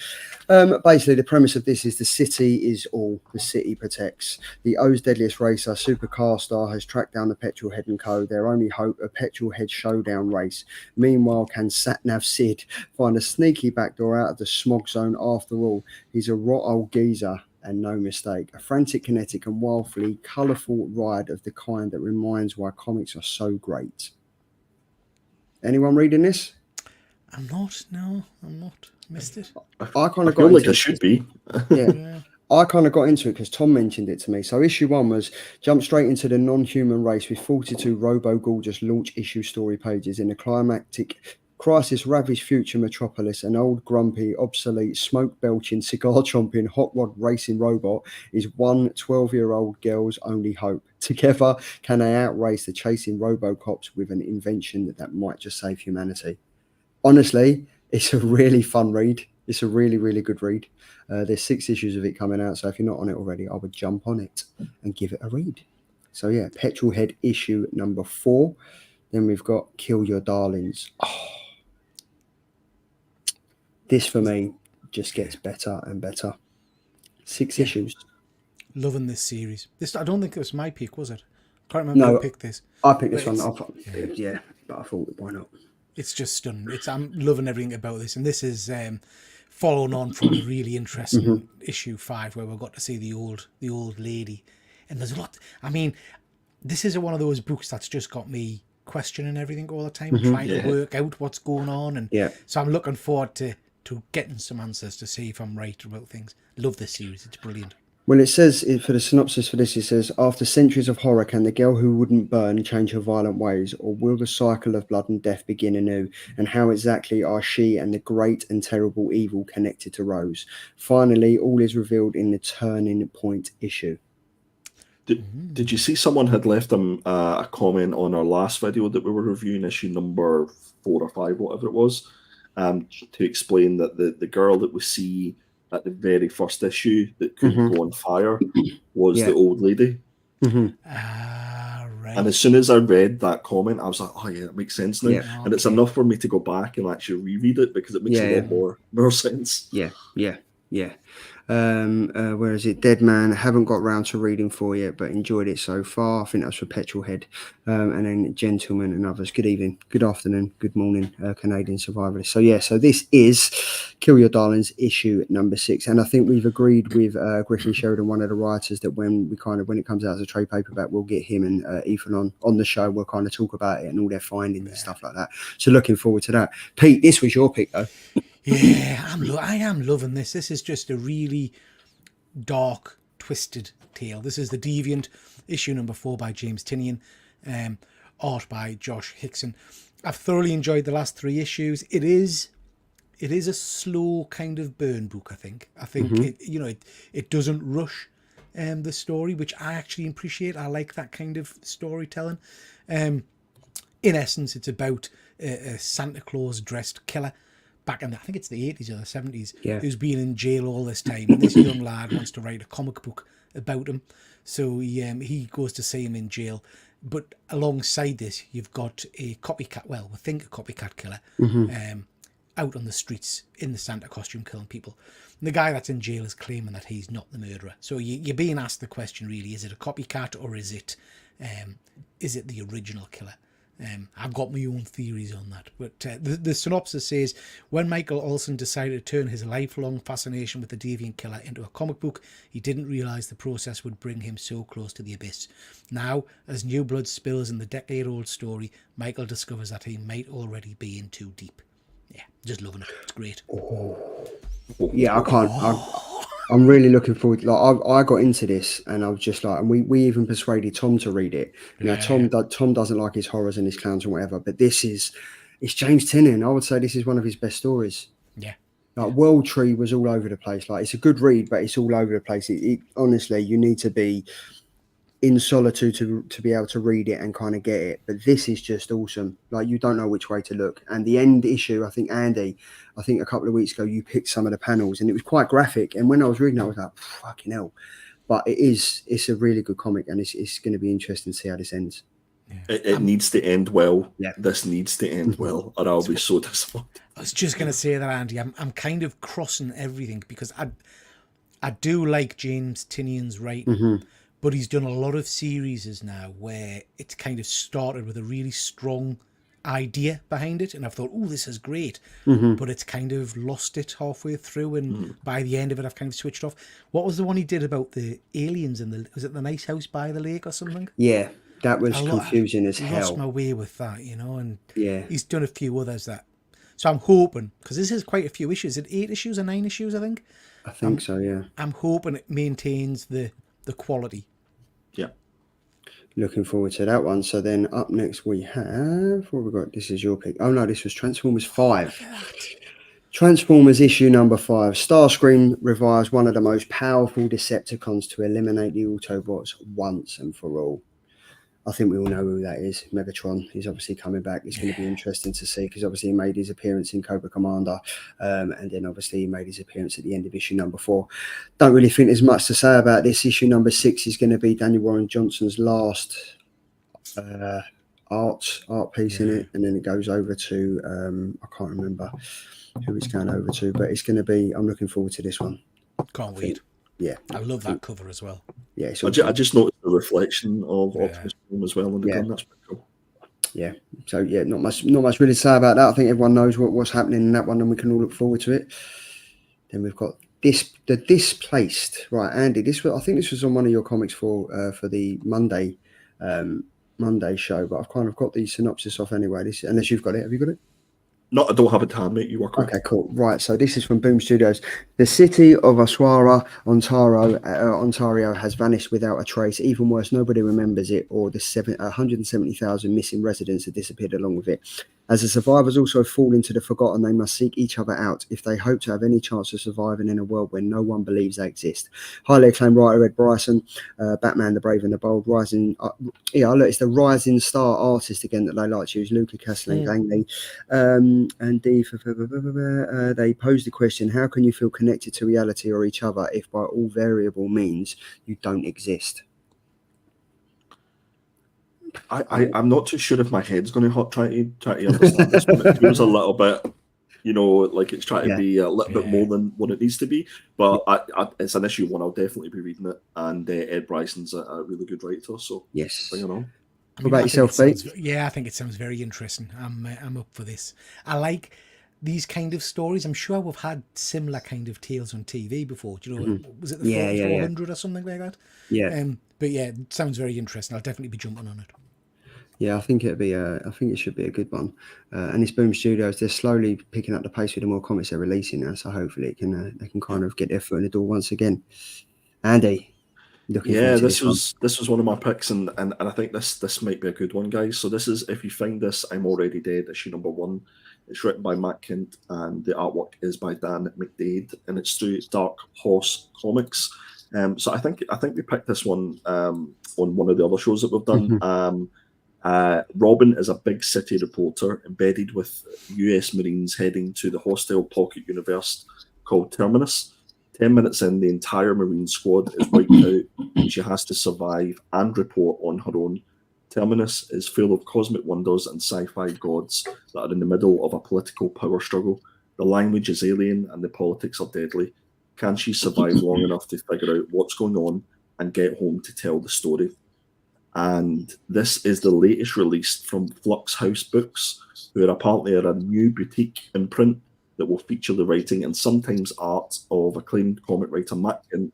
A: basically the premise of this is the city is all the city protects. The O's deadliest racer, Supercar Star, has tracked down the Petrol Head and Co. Their only hope, a Petrol Head showdown race. Meanwhile, can Satnav Sid find a sneaky backdoor out of the smog zone? After all, he's a rot old geezer, and no mistake. A frantic, kinetic and wildly colourful ride of the kind that reminds why comics are so great. Anyone reading this?
B: I'm not. No, I'm not. Missed it.
C: I kind of got like I should be.
A: Yeah. I kind of got into it because Tom mentioned it to me. So issue 1 was jump straight into the non-human race with 42 robo-gorgeous launch issue story pages in a climactic crisis-ravaged future metropolis. An old, grumpy, obsolete, smoke-belching, cigar-chomping, hot rod racing robot is one 12-year-old girl's only hope. Together, can they outrace the chasing robocops with an invention that might just save humanity? Honestly, it's a really fun read. It's a really good read. There's 6 issues of it coming out, so if you're not on it already, I would jump on it and give it a read. So yeah, Petrol Head issue number 4. Then we've got Kill Your Darlings. This for me just gets better and better. 6 issues.
B: Loving this series. I don't think it was my pick, was it? Can't remember who
A: No,
B: picked this.
A: I picked this
B: But
A: one.
B: it's-
A: But I thought, why not?
B: It's just stunning. I'm loving everything about this, and this is following on from a really interesting issue 5 where we got to see the old lady, and there's a lot. I mean, this is one of those books that's just got me questioning everything all the time, trying to work out what's going on, and so I'm looking forward to getting some answers to see if I'm right about things. Love this series; it's brilliant.
A: Well, it says for the synopsis for this, it says, after centuries of horror, can the girl who wouldn't burn change her violent ways, or will the cycle of blood and death begin anew? And how exactly are she and the great and terrible evil connected to Rose? Finally, all is revealed in the turning point issue.
C: Did you see someone had left a comment on our last video that we were reviewing, issue number 4 or 5, whatever it was, to explain that the girl that we see at the very first issue that couldn't go on fire was the old lady.
B: Right.
C: And as soon as I read that comment, I was like, oh yeah, it makes sense now.
A: Yeah.
C: And it's enough for me to go back and actually reread it because it makes a lot more sense.
A: Yeah. Where is it? Dead Man. Haven't got round to reading 4 yet, but enjoyed it so far. I think that's for Petrol Head. And then Gentlemen and Others. Good evening, good afternoon, good morning, Canadian Survivalist. So this is Kill Your Darlings issue number 6, and I think we've agreed with Griffin Sheridan, one of the writers, that when it comes out as a trade paperback, we'll get him and Ethan on the show. We'll kind of talk about it and all their findings and stuff like that. So looking forward to that. Pete, this was your pick though.
B: Yeah, I am loving this. This is just a really dark, twisted tale. This is The Deviant, issue number 4 by James Tynion, art by Josh Hickson. I've thoroughly enjoyed the last 3 issues. It is a slow kind of burn book, I think. It doesn't rush the story, which I actually appreciate. I like that kind of storytelling. In essence, it's about a Santa Claus dressed killer back in I think it's the 80s or the 70s, who's been in jail all this time, and this young lad wants to write a comic book about him, so he goes to see him in jail. But alongside this, you've got a copycat, well, we think a copycat killer, out on the streets in the Santa costume killing people. And the guy that's in jail is claiming that he's not the murderer. So you're being asked the question, really, is it a copycat or is it the original killer? I've got my own theories on that, but the synopsis says, when Michael Olsen decided to turn his lifelong fascination with the deviant killer into a comic book, he didn't realise the process would bring him so close to the abyss. Now, as new blood spills in the decade-old story, Michael discovers that he might already be in too deep. Yeah, just loving it. It's great.
A: Yeah, I'm really looking forward. I got into this, and I was just like, and we even persuaded Tom to read it. Tom doesn't like his horrors and his clowns and whatever, but it's James Tynion. I would say this is one of his best stories.
B: Yeah.
A: World Tree was all over the place. It's a good read, but it's all over the place. It honestly, you need to be in solitude to be able to read it and kind of get it. But this is just awesome. You don't know which way to look. And the end issue, I think Andy, a couple of weeks ago, you picked some of the panels and it was quite graphic. And when I was reading it, I was like, fucking hell. But it's a really good comic, and it's going to be interesting to see how this ends.
C: Yeah. It needs to end well.
A: Yeah.
C: This needs to end well, or I'll be so disappointed.
B: I was just going to say that, Andy. I'm kind of crossing everything because I do like James Tynion's writing, but he's done a lot of series now where it's kind of started with a really strong idea behind it, and I've thought, oh, this is great, but it's kind of lost it halfway through, and by the end of it, I've kind of switched off. What was the one he did about the aliens and was it the nice house by the lake or something?
A: Yeah, that was confusing as hell.
B: Lost my way with that, and he's done a few others that. So I'm hoping, because this is quite a few issues. Is it 8 issues or 9 issues? I think
A: so. Yeah.
B: I'm hoping it maintains the quality.
C: Yeah.
A: Looking forward to that one. So then up next we have, what we got? This is your pick. Oh no, this was Transformers 5. Transformers issue number 5. Starscream revives one of the most powerful Decepticons to eliminate the Autobots once and for all. I think we all know who that is. Megatron. He's obviously coming back. It's going to be interesting to see, because obviously he made his appearance in Cobra Commander, and then obviously he made his appearance at the end of issue number 4. Don't really think there's much to say about this. Issue number 6 is going to be Daniel Warren Johnson's last art piece in it, and then it goes over to I can't remember who it's going over to, but it's going to be. I'm looking forward to this one.
B: Can't wait.
A: Yeah,
B: I love that cover as well.
A: yeah. It's
C: I just noticed the reflection of Optimus Prime as well on the gun. That's pretty cool.
A: Yeah. So yeah, not much really to say about that. I think everyone knows what's happening in that one, and we can all look forward to it. Then we've got the Displaced. Right, Andy. I think this was on one of your comics for the Monday show, but I've kind of got the synopsis off anyway. Unless you've got it, have you got it?
C: No, I don't have a time, mate. You work on.
A: Okay, cool. Right, so this is from Boom Studios. The city of Oswara, Ontario, has vanished without a trace. Even worse, nobody remembers it, or the 170,000 missing residents have disappeared along with it. As the survivors also fall into the forgotten, they must seek each other out if they hope to have any chance of surviving in a world where no one believes they exist. Highly acclaimed writer Ed Bryson, Batman the Brave and the Bold, it's the rising star artist again that they like to use, Luca Castellani, and they pose the question: how can you feel connected to reality or each other if by all variable means you don't exist?
C: I'm not too sure if my head's going to try to understand this one. It feels a little bit, like it's trying to be a little bit more than what it needs to be. But it's an issue one. I'll definitely be reading it. And Ed Bryson's a really good writer, so
A: yes,
C: bring it on.
A: What about yourself, Pete?
B: I think it sounds very interesting. I'm up for this. I like these kind of stories. I'm sure we've had similar kind of tales on TV before. Do you know, was it the 400 or something like that?
A: Yeah.
B: But yeah, it sounds very interesting. I'll definitely be jumping on it.
A: Yeah, I think it should be a good one. And it's Boom Studios. They're slowly picking up the pace with the more comics they're releasing now. So hopefully they can kind of get their foot in the door once again. Andy, looking forward to
C: this was one of my picks, and I think this might be a good one, guys. So this is, if you find this, I'm Already Dead, issue number 1. It's written by Matt Kint, and the artwork is by Dan McDade, and it's through Dark Horse Comics. So I think we picked this one on one of the other shows that we've done. Robin is a big city reporter embedded with US Marines heading to the hostile pocket universe called Terminus. 10 minutes in, the entire Marine squad is wiped out, and she has to survive and report on her own. Terminus is full of cosmic wonders and sci-fi gods that are in the middle of a political power struggle. The language is alien and the politics are deadly. Can she survive long enough to figure out what's going on and get home to tell the story? And this is the latest release from Flux House Books, who are apparently a new boutique imprint that will feature the writing and sometimes art of acclaimed comic writer Matt Kint,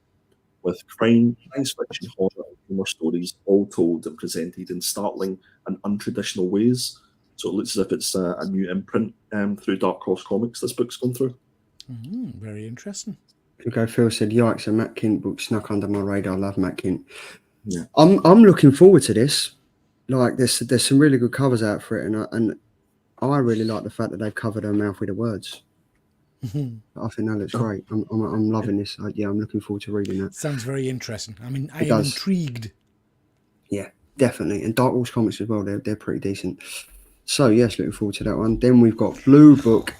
C: with crime, science fiction, horror, and humor stories all told and presented in startling and untraditional ways. So it looks as if it's a new imprint through Dark Horse Comics this book's gone through.
B: Very interesting.
A: Phil said, yikes, a Matt Kint book snuck under my radar. I love Matt Kint. Yeah. I'm looking forward to this. Like there's some really good covers out for it, and I really like the fact that they've covered her mouth with the words. I think that looks great. I'm loving this. I'm looking forward to reading that.
B: Sounds very interesting. I mean, I am intrigued.
A: Yeah, definitely. And Dark Horse Comics as well. They're pretty decent. So yes, looking forward to that one. Then we've got Blue Book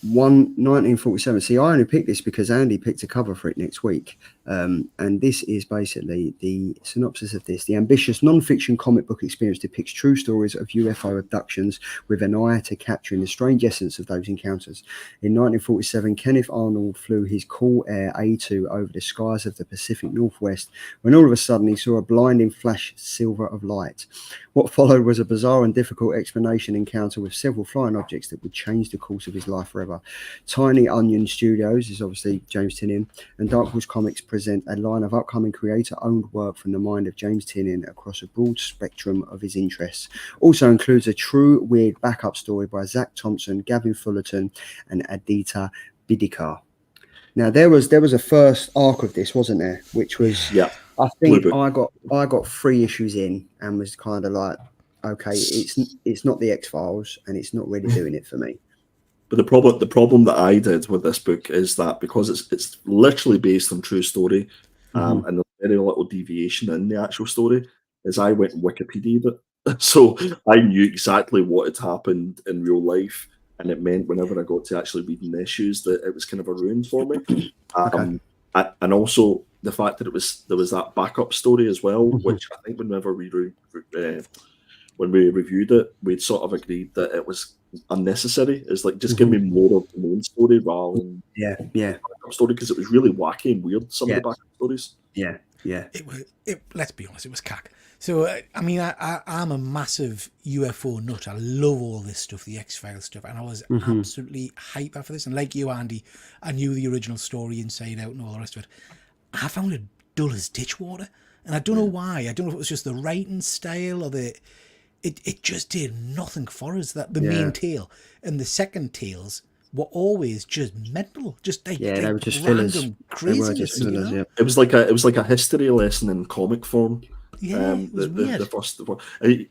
A: 1947. See, I only picked this because Andy picked a cover for it next week. And this is basically the synopsis of this. The ambitious non-fiction comic book experience depicts true stories of UFO abductions with an eye to capturing the strange essence of those encounters. In 1947, Kenneth Arnold flew his cool Air A2 over the skies of the Pacific Northwest when all of a sudden he saw a blinding flash silver of light. What followed was a bizarre and difficult explanation encounter with several flying objects that would change the course of his life forever. Tiny Onion Studios is obviously James Tynion, and Dark Horse Comics present a line of upcoming creator-owned work from the mind of James Tynion across a broad spectrum of his interests. Also includes a true weird backup story by Zach Thompson, Gavin Fullerton, and Aditya Bidikar. Now there was a first arc of this, wasn't there? Which was I think I got 3 issues in and was kind of like, okay, it's not the X-Files and it's not really doing it for me.
C: But the problem that I did with this book is that because it's literally based on true story, and there's very little deviation in the actual story, is I went and Wikipedia'd it. So I knew exactly what had happened in real life, and it meant whenever I got to actually reading the issues that it was kind of a ruin for me. And also the fact that there was that backup story as well, which I think whenever when we reviewed it, we'd sort of agreed that it was unnecessary. It's like, just give me more of the main story rather than
A: yeah,
C: backup story, because it was really wacky and weird, some of the backup stories.
A: yeah.
B: It was. Let's be honest, it was cack. So I mean, I'm a massive UFO nut. I love all this stuff, the X-Files stuff, and I was absolutely hyper for this. And like you, Andy, I knew the original story inside out and all the rest of it. I found it dull as ditch water, and I don't know why. I don't know if it was just the writing style or it just did nothing for us. That the main tale and the second tales were always just mental, just like
A: they were just
B: random
A: fillers.
B: craziness.
A: They were just fillers,
B: you know?
C: It was like a history lesson in comic form.
B: Yeah, it was weird.
C: The first one.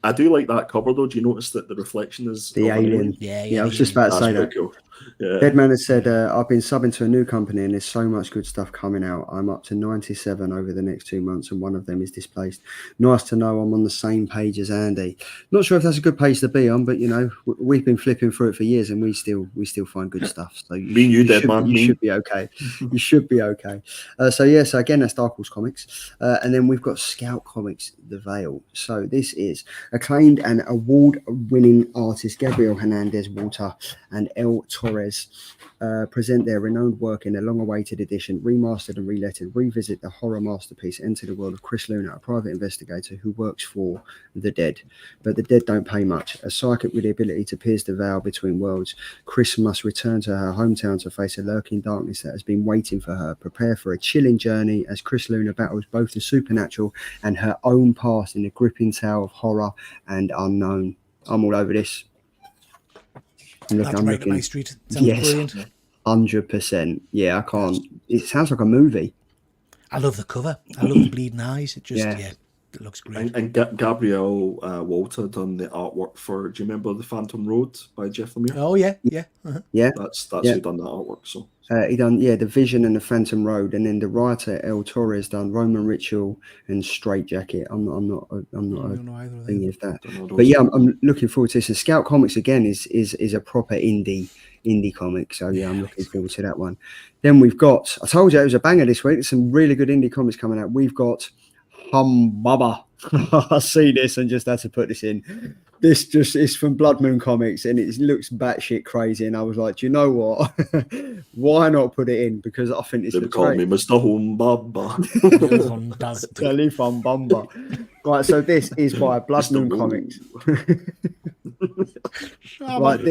C: I do like that cover though. Do you notice that the reflection is
A: The alien?
B: Yeah,
A: I was just about to say that.
C: Cool. Yeah.
A: Deadman has said, I've been subbing to a new company and there's so much good stuff coming out. I'm up to 97 over the next 2 months and one of them is displaced. Nice to know I'm on the same page as Andy. Not sure if that's a good page to be on, but you know, we've been flipping through it for years and we still find good stuff. So you should be okay. You should be okay. So again, that's Dark Horse Comics. And then we've got Scout Comics, The Veil. So this is acclaimed and award-winning artist Gabriel Hernandez Walter and El Torres present their renowned work in a long-awaited edition, remastered and relettered, revisit the horror masterpiece, enter the world of Chris Luna, a private investigator who works for the dead. But the dead don't pay much. A psychic with the ability to pierce the veil between worlds, Chris must return to her hometown to face a lurking darkness that has been waiting for her. Prepare for a chilling journey as Chris Luna battles both the supernatural and her own past in a gripping tale of horror and unknown. I'm all over this.
B: That's right up my street. Sounds brilliant.
A: 100%. Yeah, I can't. It sounds like a movie.
B: I love the cover. I love the bleeding eyes. It just, it looks great.
C: And Gabrielle Walter done the artwork for, do you remember The Phantom Road by Jeff Lemire?
B: Oh, yeah.
A: Yeah.
C: That's who done that artwork. So
A: he done, The Vision and The Phantom Road. And then the writer, El Torres, done Roman Ritual and Straight Jacket. I'm not
B: I don't know either of
A: thingy
B: them.
A: of that. But yeah, I'm looking forward to this. And Scout Comics, again, is a proper indie comic. So yeah, I'm looking forward to that one. Then we've got, I told you it was a banger this week. There's some really good indie comics coming out. We've got Baba. I see this and just had to put this in. This just is from Blood Moon Comics and it looks batshit crazy. And I was like, do you know what? Why not put it in? Because I think this looks great.
C: They call me Mr. Humbaba.
A: Telephone Bumba. Right, so this is by Blood Moon Comics. Right,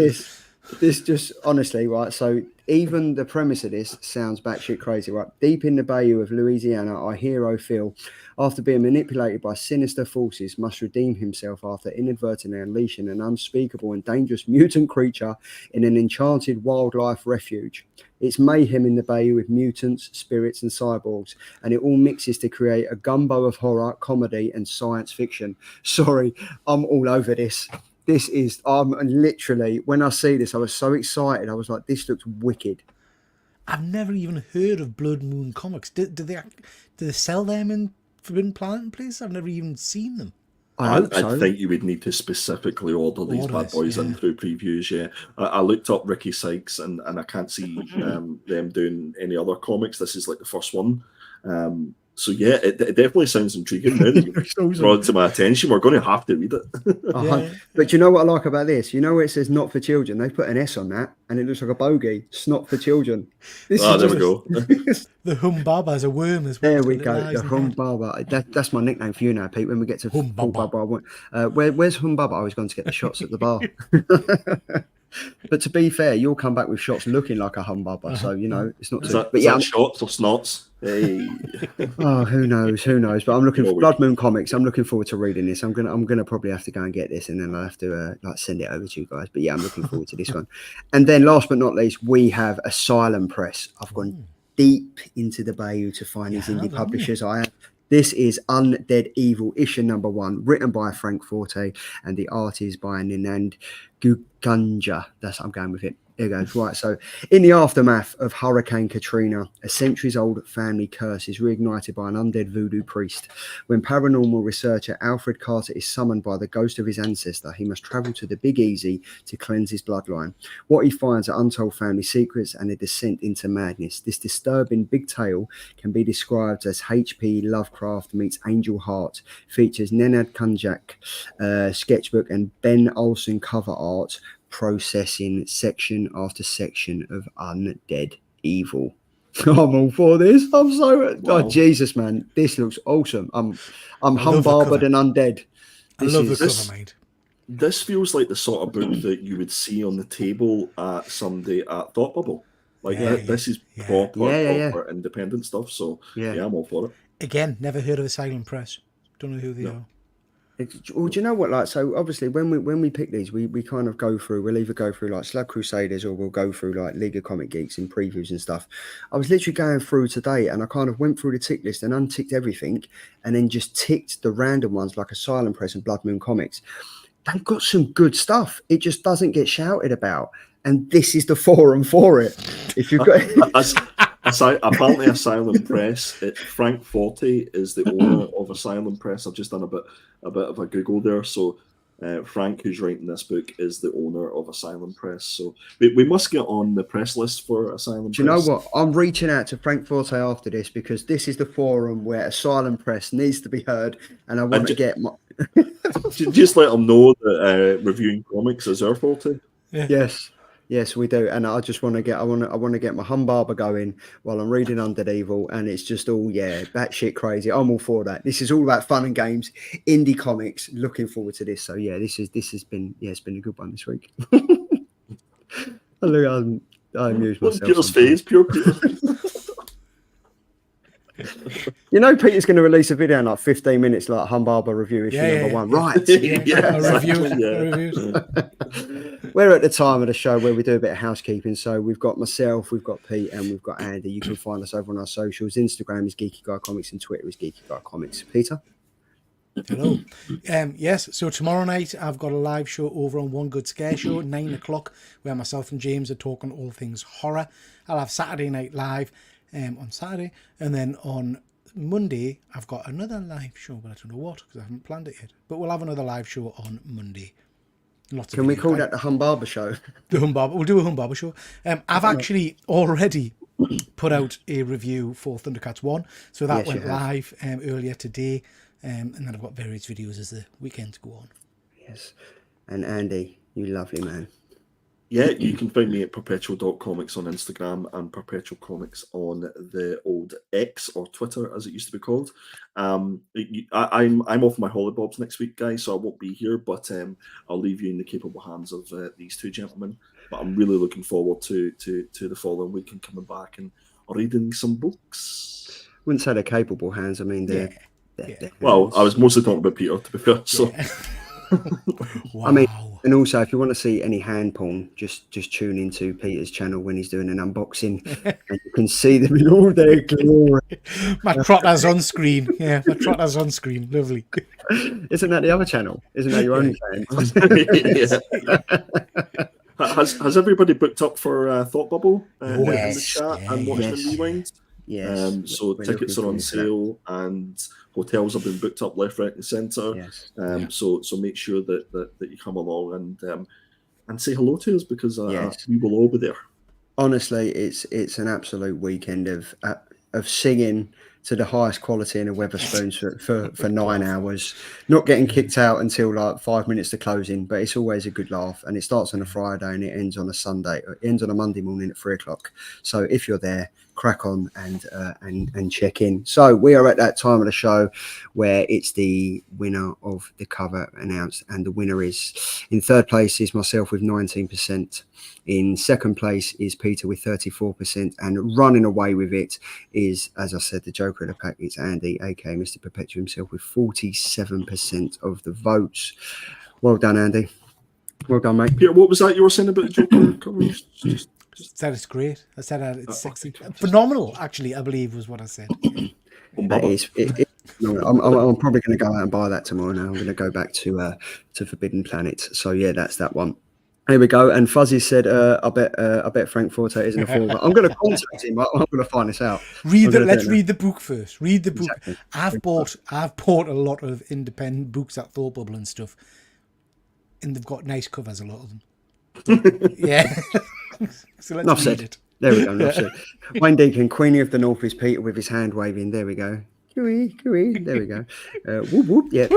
A: this just honestly, right, so even the premise of this sounds batshit crazy, right? Deep in the bayou of Louisiana, our hero Phil, after being manipulated by sinister forces, must redeem himself after inadvertently unleashing an unspeakable and dangerous mutant creature in an enchanted wildlife refuge. It's mayhem in the bayou with mutants, spirits, and cyborgs, and it all mixes to create a gumbo of horror, comedy, and science fiction. Sorry, I'm all over this. This is, literally, when I see this, I was so excited. I was like, this looks wicked.
B: I've never even heard of Blood Moon Comics. Do they sell them in Forbidden Planet and places? I've never even seen them.
C: I think you would need to specifically order these bad boys in through previews. Yeah, I looked up Ricky Sykes and I can't see them doing any other comics. This is like the first one. So yeah, it definitely sounds intriguing. Now that you've brought it to my attention, we're going to have to read it.
A: But you know what I like about this? You know where it says "not for children"? They put an S on that, and it looks like a bogey. It's not for children.
C: There we go.
B: The Humbaba is a worm as well.
A: There we go. The Humbaba. That's my nickname for you now, Pete. When we get to Humbaba, where's Humbaba? I was going to get the shots at the bar. But to be fair, you'll come back with shots looking like a Humbaba, so you know it's not.
C: Is that shots or snots? Hey.
A: Oh, who knows? But I'm looking for Blood Moon Comics. I'm looking forward to reading this. I'm gonna probably have to go and get this, and then I'll have to send it over to you guys. But yeah, I'm looking forward to this one. And then last but not least, we have Asylum Press. I've gone deep into the bayou to find these indie publishers. I have. This is Undead Evil, issue number 1, written by Frank Forte, and the art is by Ninand Guganja. I'm going with it. There it goes. Right. So, in the aftermath of Hurricane Katrina, a centuries-old family curse is reignited by an undead voodoo priest. When paranormal researcher Alfred Carter is summoned by the ghost of his ancestor, he must travel to the Big Easy to cleanse his bloodline. What he finds are untold family secrets and a descent into madness. This disturbing big tale can be described as H.P. Lovecraft meets Angel Heart. Features Nenad Kunjak sketchbook and Ben Olsen cover art. processing section after section of undead evil. I'm all for this. I'm so
C: Wow.
A: Jesus, man, this looks awesome. I'm
B: I love the
A: humbarbered
B: cover.
A: and undead.
B: I love the
C: this-
B: cover, mate.
C: This feels like the sort of book that you would see on the table at someday at Thought Bubble. Like
B: Yeah,
C: this is
B: yeah.
C: proper,
A: Yeah.
C: proper independent stuff. So
A: Yeah.
C: I'm all for it.
B: Again, never heard of a silent press. Don't know who they are.
A: Well, do you know what? Like, so obviously, when we pick these, we kind of go through. We'll either go through like Slug Crusaders, or we'll go through like League of Comic Geeks in previews and stuff. I was literally going through today, and I kind of went through the tick list and unticked everything, and then just ticked the random ones like Asylum Press and Blood Moon Comics. They've got some good stuff. It just doesn't get shouted about, and this is the forum for it. If you've got.
C: Apparently, Asylum Press. Frank Forte is the owner of Asylum Press. I've just done a bit of a Google there. So Frank, who's writing this book, is the owner of Asylum Press. So we must get on the press list for Asylum Press.
A: Do you know what? I'm reaching out to Frank Forte after this, because this is the forum where Asylum Press needs to be heard, and I want to get my.
C: Just let them know that reviewing comics is our forte.
B: Yeah.
A: Yes, we do, and I just want to get. I want to get my humbarber going while I'm reading Undead Evil, and it's just all batshit crazy. I'm all for that. This is all about fun and games, indie comics. Looking forward to this. So yeah, this has been it's been a good one this week. Look, I amuse myself.
C: Peter's
A: sometimes.
C: face, pure Peter.
A: You know, Peter's going to release a video in like 15 minutes, like humbarber review issue number one. Right.
B: Yeah, a
C: exactly,
B: review.
A: We're at the time of the show where we do a bit of housekeeping. So we've got myself, we've got Pete, and we've got Andy. You can find us over on our socials. Instagram is Geeky Guy Comics and Twitter is Geeky Guy Comics. Peter?
B: Hello. Yes, so tomorrow night I've got a live show over on One Good Scare Show at 9 o'clock, where myself and James are talking all things horror. I'll have Saturday Night Live on Saturday, and then on Monday I've got another live show, but I don't know what, because I haven't planned it yet. But we'll have another live show on Monday. Lots of
A: Can we
B: videos.
A: call that the humbarber show?
B: The Humbarber. We'll do a Humbarber show. I've actually already put out a review for Thundercats 1, so that
A: Yes, you
B: went
A: have.
B: live earlier today, and then I've got various videos as the weekends go on.
A: Yes. And Andy, you lovely man.
C: Yeah, you can find me at perpetual.comics on Instagram and perpetual comics on the old X, or Twitter as it used to be called. I'm off my hollybobs next week, guys, so I won't be here, but I'll leave you in the capable hands of these two gentlemen. But I'm really looking forward to the following week and coming back and reading some books.
A: Wouldn't say they're capable hands. I mean, they're
C: Well,
A: hands.
C: I was mostly talking about Peter, to be fair. So
B: Wow.
A: I mean, and also, if you want to see any hand porn, just tune into Peter's channel when he's doing an unboxing, and you can see them in all their glory.
B: My trotter's on screen. Yeah, my trotter's on screen. Lovely.
A: Isn't that the other channel? Isn't that your only
C: Yeah. Has everybody booked up for Thought Bubble in
B: Yes.
C: the chat
B: Yeah,
C: and watching
A: yes.
C: the rewind?
A: Yes.
C: So
A: We're
C: tickets
A: looking
C: are on
A: forward to that.
C: sale and hotels have been booked up left, right, and centre.
A: Yes.
C: So make sure that you come along and say hello to us, because
A: Yes.
C: we will all be there.
A: Honestly, it's an absolute weekend of singing to the highest quality in the Weatherspoons for 9 hours, not getting kicked out until like 5 minutes to closing, but it's always a good laugh. And it starts on a Friday and it ends on a Sunday. It ends on a Monday morning at 3 o'clock. So if you're there, crack on and check in. So we are at that time of the show where it's the winner of the cover announced, and the winner is, in third place is myself with 19%. In second place is Peter with 34%, and running away with it is, as I said, the Joker of the pack. It's Andy, aka Mr. Perpetual himself, with 47% of the votes. Well done, Andy. Well done, mate.
C: Peter, what was that you were saying about the Joker covers?
B: Said it's great. I said it's sexy. Phenomenal, actually, I believe was what I said.
A: That is, I'm probably going to go out and buy that tomorrow now. I'm going to go back to Forbidden Planet. So yeah, that's that one. Here we go. And Fuzzy said, I bet Frank Forte isn't a forward. I'm going to contact him. I'm going to find this out.
B: Let's read the book first. Read the book.
A: Exactly.
B: I've bought a lot of independent books at Thought Bubble and stuff, and they've got nice covers, a lot of them. Yeah. So let's read it.
A: There we go. Wayne Deacon, Queenie of the North is Peter with his hand waving. There we go. Cooey. There we go. Whoop whoop. Yeah,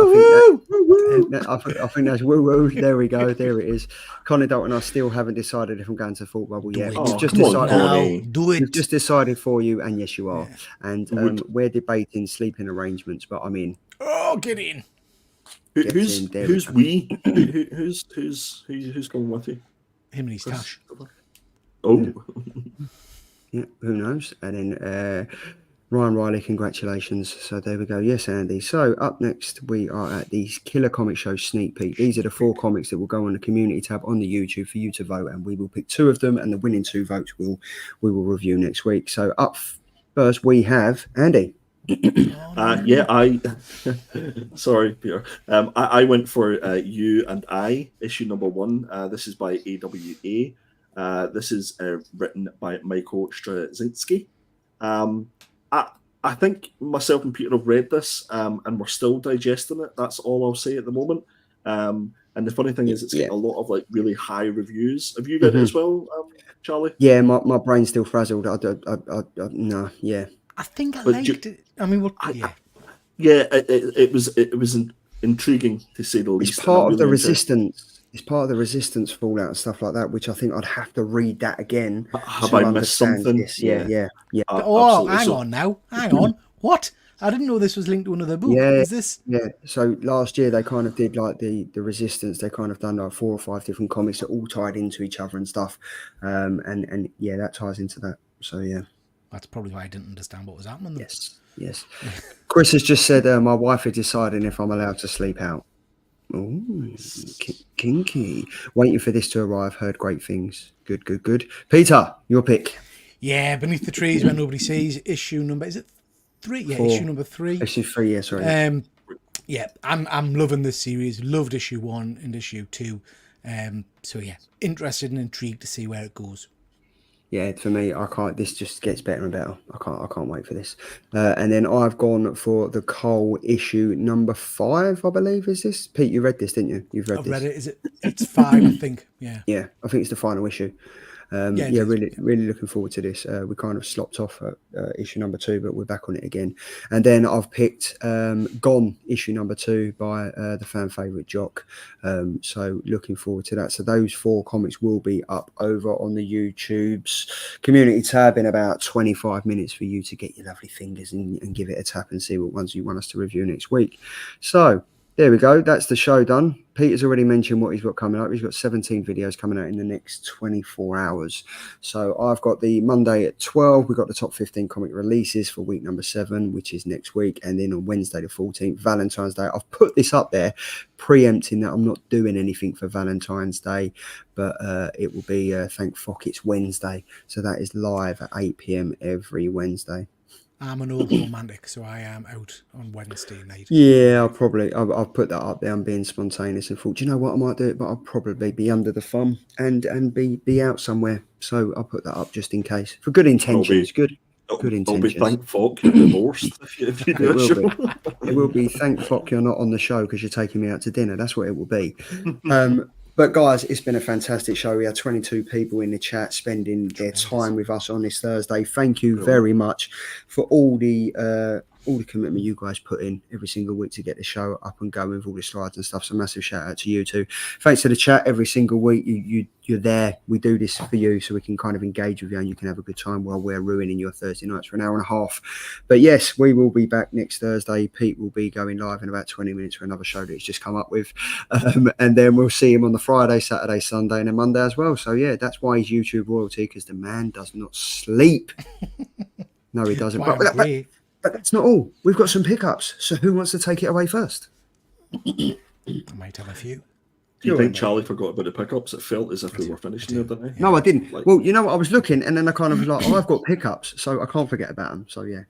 A: I think that's woo woo. There we go. There it is. Connor Dalton, I still haven't decided if I'm going to Thought Bubble yet.
B: Do
A: We've
B: it.
A: just
C: Come on,
A: decided.
C: Connie.
B: Do it.
A: We've just decided for you, and yes, you are.
B: Yeah.
A: And we're debating sleeping arrangements, but I'm in.
B: Oh, get in.
C: Who's we? Who's going with you?
B: Him and his Tash.
C: Oh,
A: Yeah, who knows? And then Ryan Reilly, congratulations. So there we go. Yes, Andy. So up next, we are at the Killer Comic Show sneak peek. These are the 4 comics that will go on the community tab on the YouTube for you to vote, and we will pick 2 of them, and the winning 2 votes we will review next week. So up first, we have Andy.
C: I sorry, Peter. I went for You and I, issue number 1. This is by AWA. This is written by Michael Straczynski. I think myself and Peter have read this, and we're still digesting it. That's all I'll say at the moment. And the funny thing is, it's getting a lot of like really high reviews. Have you read it as well, Charlie?
A: Yeah, my brain's still frazzled. No, yeah.
B: I think I liked it. I mean,
C: it was intriguing to say the least.
A: It's part of the resistance. It's part of the resistance fallout and stuff like that, which I think I'd have to read that again.
C: Have I missed something?
A: This. Yeah.
B: Oh, hang on. What? I didn't know this was linked to another book.
A: Yeah,
B: Is this?
A: Yeah. So last year they kind of did like the resistance. They kind of done like 4 or 5 different comics that all tied into each other and stuff. And yeah, that ties into that. So yeah.
B: That's probably why I didn't understand what was happening.
A: Yes. Chris has just said my wife is deciding if I'm allowed to sleep out. Ooh, kinky. Waiting for this to arrive. Heard great things. Good. Peter, your pick.
B: Yeah, Beneath the Trees Where Nobody Sees, issue number, is it 3? Yeah,
A: 4.
B: issue number 3.
A: Issue 3, yeah, sorry.
B: Yeah, I'm loving this series. Loved issue 1 and issue 2. So yeah, interested and intrigued to see where it goes.
A: Yeah, for me, I can't. This just gets better and better. I can't wait for this. And then I've gone for the Cole issue number 5, I believe. Is this Pete? You read this, didn't you?
B: I've read it. It's 5, I think. Yeah.
A: Yeah, I think it's the final issue. Really looking forward to this. We kind of slopped off at issue number 2, but we're back on it again. And then I've picked Gone, issue number 2 by the fan favourite Jock. So looking forward to that. So those 4 comics will be up over on the YouTube's community tab in about 25 minutes for you to get your lovely fingers and give it a tap and see what ones you want us to review next week. So there we go. That's the show done. Peter's already mentioned what he's got coming up. He's got 17 videos coming out in the next 24 hours. So I've got the Monday at 12. We've got the top 15 comic releases for week number 7, which is next week. And then on Wednesday the 14th, Valentine's Day. I've put this up there preempting that I'm not doing anything for Valentine's Day, but it will be thank fuck it's Wednesday. So that is live at 8 p.m. every Wednesday.
B: I'm an old romantic, so I am out on Wednesday night.
A: Yeah, I'll put that up there. I'm being spontaneous and thought, do you know what, I might do it, but I'll probably be under the thumb and be out somewhere. So I'll put that up just in case for good intentions. Good intentions.
C: It'll be thank fuck you're divorced if you do a show.
A: It will be thank fuck you're not on the show because you're taking me out to dinner. That's what it will be. But guys, it's been a fantastic show. We had 22 people in the chat spending their time with us on this Thursday. Thank you very much for all the commitment you guys put in every single week to get the show up and going with all the slides and stuff. So massive shout out to you too. Thanks to the chat every single week. You're there. We do this for you so we can kind of engage with you and you can have a good time while we're ruining your Thursday nights for an hour and a half. But yes, we will be back next Thursday. Pete will be going live in about 20 minutes for another show that he's just come up with. And then we'll see him on the Friday, Saturday, Sunday and a Monday as well. So yeah, that's why he's YouTube royalty, because the man does not sleep. No, he doesn't. But that's not all. We've got some pickups. So who wants to take it away first?
B: I might have a few.
C: Do you think Charlie forgot about the pickups? It felt as if we were finishing there, didn't it?
A: No, I didn't. Well, you know what? I was looking and then I kind of was like, I've got pickups, so I can't forget about them. So yeah.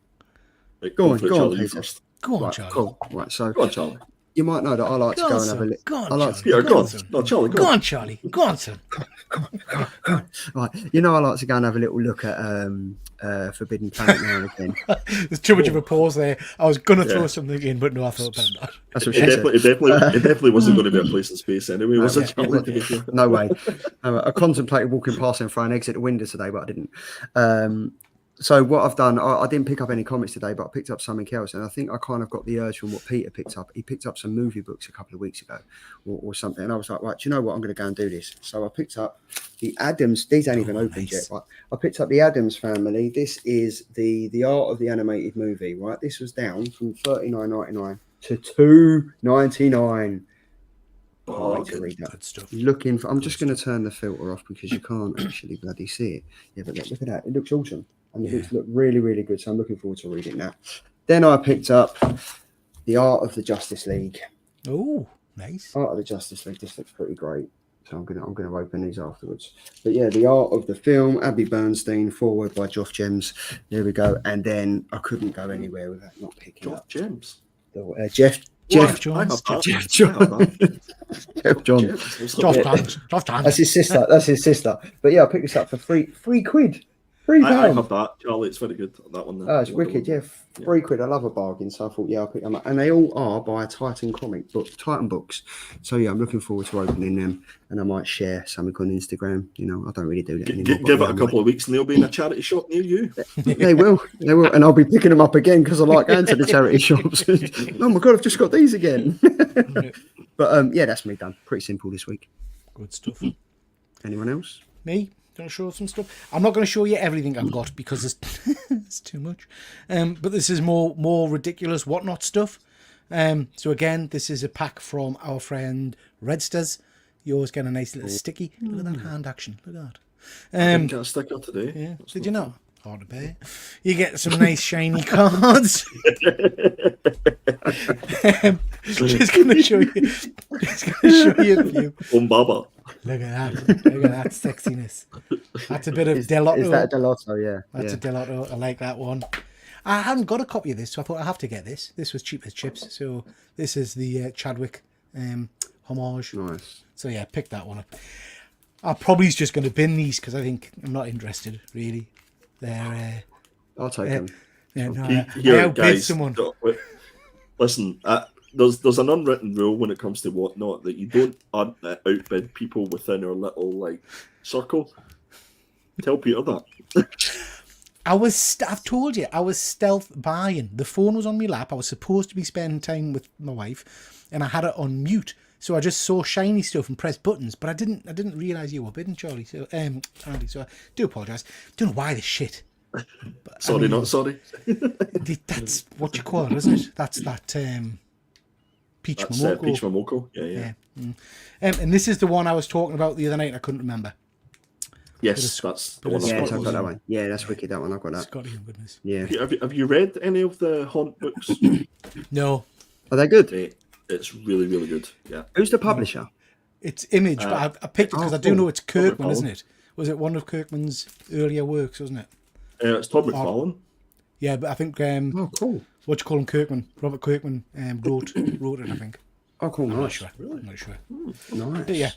C: Right,
A: go on,
C: Charlie,
A: Peter.
B: Go on, Charlie.
A: Cool. Right, so
C: go on, Charlie.
A: You might know that I like to go and have a look.
B: Go on,
C: Charlie. Go on. No, Charlie,
B: go on, Charlie. Go on, son.
A: Come on. Right, you know I like to go and have a little look at Forbidden Planet now and again.
B: There's too much of a pause there. I was going to throw something in, but no, I thought better not.
A: That's what she said.
C: It definitely wasn't going to be a place in space anyway, was it, Charlie?
A: No way. I contemplated walking past and throwing eggs at the window today, but I didn't. So what I've done, I didn't pick up any comics today, but I picked up something else, and I think I kind of got the urge from what Peter picked up. He picked up some movie books a couple of weeks ago, or something, and I was like, right, do you know what? I'm going to go and do this. So I picked up the Addams. These ain't even opened yet, right? I picked up the Addams Family. This is the art of the animated movie, right? This was down from $39.99 to $2.99. Oh, wait to read that.
B: Good stuff.
A: Looking for. I'm just going to turn the filter off because you can't actually bloody see it. Yeah, but look at that. It looks awesome. And it looks really, really good. So I'm looking forward to reading that. Then I picked up The Art of the Justice League.
B: Oh, nice.
A: Art of the Justice League. This looks pretty great. So I'm gonna open these afterwards. But yeah, The Art of the Film, Abby Bernstein, forward by Geoff Gems. There we go. And then I couldn't go anywhere without not picking up
C: Gems.
A: Jeff
B: Johns.
A: That's his sister. But yeah, I picked this up for free quid. £3.
C: I have that, Charlie. It's very good. That one.
A: Oh, it's wicked. Yeah, £3. I love a bargain. So I thought, yeah, I'll pick them up. And they all are by Titan Books. So yeah, I'm looking forward to opening them, and I might share something on Instagram. You know, I don't really do that anymore.
C: Give it a couple of weeks, and they'll be in a charity shop near you.
A: They will, and I'll be picking them up again because I like going to the charity shops. Oh my god, I've just got these again. But yeah, that's me done. Pretty simple this week.
B: Good stuff.
A: Anyone else?
B: Me? Going to show some stuff. I'm not going to show you everything I've got because it's too much. But this is more ridiculous whatnot stuff. So again, this is a pack from our friend Redsters. You always get a nice little sticky. Look at that hand action. Look at that.
C: I didn't get a sticker today.
B: Yeah. Did you not? Hard to bear. You get some nice shiny cards. Just going to show you. A few.
C: Baba.
B: Look at that sexiness. That's a bit of Delotto.
A: Is that a Delotto? Yeah.
B: That's a Delotto. I like that one. I haven't got a copy of this, so I thought I have to get this. This was cheap as chips. So this is the Chadwick homage.
A: Nice.
B: So yeah, pick that one up. I probably just going to bin these because I think I'm not interested really. They're.
A: I'll take them.
B: Yeah, no,
C: Here,
B: I outbid
C: guys,
B: someone.
C: Listen, there's an unwritten rule when it comes to whatnot that you don't outbid people within our little circle. Tell Peter that.
B: I've told you, I was stealth buying. The phone was on my lap. I was supposed to be spending time with my wife, and I had it on mute. So I just saw shiny stuff and pressed buttons, but I didn't realise you were bidding, Charlie. So Andy, so I do apologise. Don't know why this shit. But,
C: Sorry, not sorry.
B: That's what you call it, isn't it? That's that Peach Momoko.
C: Peach Momoko. Yeah.
B: And this is the one I was talking about the other night. I couldn't remember.
C: Yes, that's the one.
A: Yeah,
C: I've got.
A: that one. Yeah, that's wicked. That one I've got that.
B: Scotty, goodness.
A: Yeah.
C: Have you read any of the Haunt books?
B: No.
A: Are they good?
C: It's really, really good. Yeah.
A: Who's the publisher?
B: It's Image, but I picked it because I do know it's Kirkman, isn't it? Was it one of Kirkman's earlier works, wasn't it?
C: It's Todd McFarlane.
B: Yeah, but I think
A: oh, cool.
B: What you call him, Kirkman? Robert Kirkman wrote it, I think.
A: Oh, cool.
B: I'm
A: Nice.
B: not sure.
C: Really?
B: I'm not sure.
A: Nice.
B: But yeah,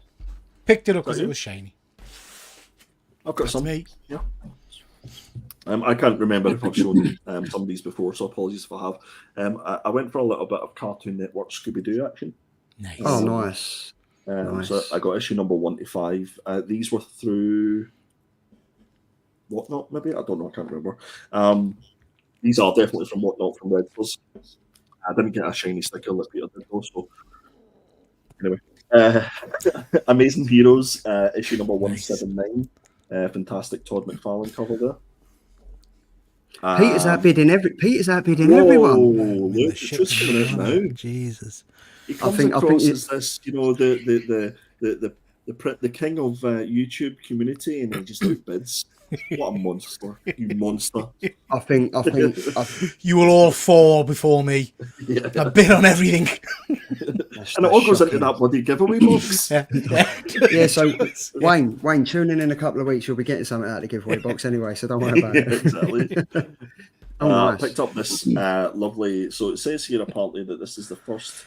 B: picked it up because it was shiny.
C: I've got some.
B: Me.
C: Yeah. I can't remember if I've shown some of these before, so apologies if I have. I went for a little bit of Cartoon Network Scooby-Doo action.
B: Nice.
A: Oh, nice.
C: So I got issue number 1 to 5. These were through Whatnot, maybe? I don't know, I can't remember. These are definitely from Whatnot, from Red Thurs. I didn't get a shiny sticker like Peter did though, so anyway. Amazing Heroes, issue number 179. Fantastic Todd McFarlane cover there.
A: Peter's outbidding everyone.
C: Look, the truth's coming out now.
B: Jesus.
C: He comes across as this, the king of YouTube community, and he just outbids. What a monster! You monster!
A: I think
B: you will all fall before me.
C: Yeah.
B: I bid on everything.
C: And it all goes into that bloody giveaway box.
A: Yeah. So Wayne, tune in a couple of weeks. You'll be getting something out of the giveaway box anyway. So don't worry about it.
C: Exactly.
A: Nice.
C: Picked up this lovely. So it says here apparently that this is the first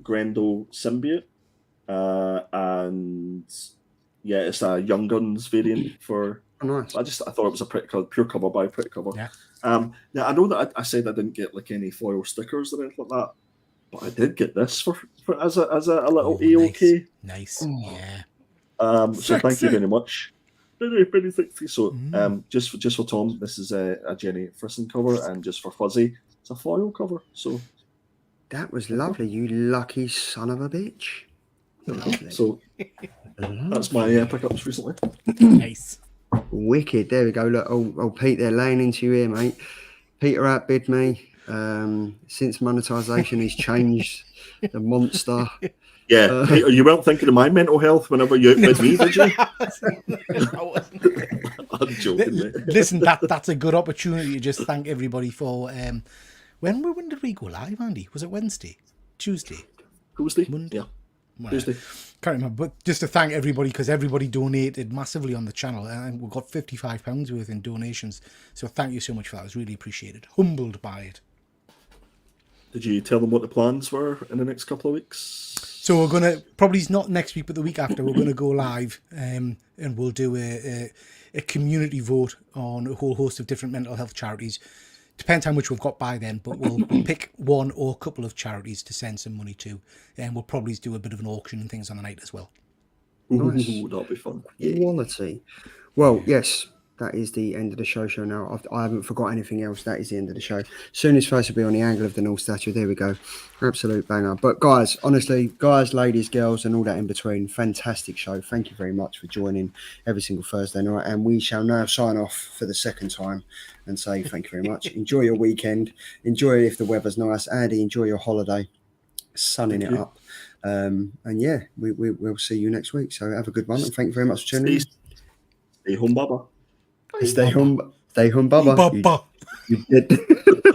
C: Grendel symbiote, and yeah, it's a Young Guns variant for.
A: Oh, nice.
C: I thought it was a pure cover by pretty cover.
B: Yeah.
C: Now I know that I said I didn't get like any foil stickers or anything like that, but I did get this for as a little AOK.
B: Nice.
A: Oh.
B: Yeah.
C: So thank you very much. Very 60. So just for Tom, this is a Jenny Frisson cover, and just for Fuzzy, it's a foil cover. So
A: That was lovely, you lucky son of a bitch. Lovely.
C: So that's my pickups recently.
B: Nice.
A: Wicked. There we go. Look, oh Pete, they're laying into you here, mate. Peter outbid me. Since monetization, he's changed the monster.
C: Yeah, Peter, you weren't thinking of my mental health whenever you outbid me, did you?
B: I wasn't.
C: I'm joking, mate.
B: Listen, that's a good opportunity to just thank everybody for. When did we go live, Andy? Was it Wednesday? Tuesday?
C: Tuesday?
B: Monday?
C: Yeah.
B: Well,
C: Tuesday.
B: Can't remember, but just to thank everybody, because everybody donated massively on the channel, and we've got £55 worth in donations. So thank you so much for that. It was really appreciated. Humbled by it.
C: Did you tell them what the plans were in the next couple of weeks?
B: So we're going to, probably not next week, but the week after, we're going to go live and we'll do a community vote on a whole host of different mental health charities. Depends how much we've got by then, but we'll pick one or a couple of charities to send some money to, and we'll probably do a bit of an auction and things on the night as well.
A: Nice.
C: Ooh, that'll be fun.
A: Quality. Well, yes, that is the end of the show now. I haven't forgot anything else. That is the end of the show. Soonest face will be on the angle of the North statue. There we go. Absolute banger. But guys, honestly, guys, ladies, girls, and all that in between, fantastic show. Thank you very much for joining every single Thursday night. And we shall now sign off for the second time and say thank you very much. Enjoy your weekend. Enjoy if the weather's nice. Andy, enjoy your holiday. Sunning it up. And yeah, we'll see you next week. So have a good one. And thank you very much for tuning in.
C: Stay home, Baba.
A: Stay home, Baba.
B: Baba.
A: You did.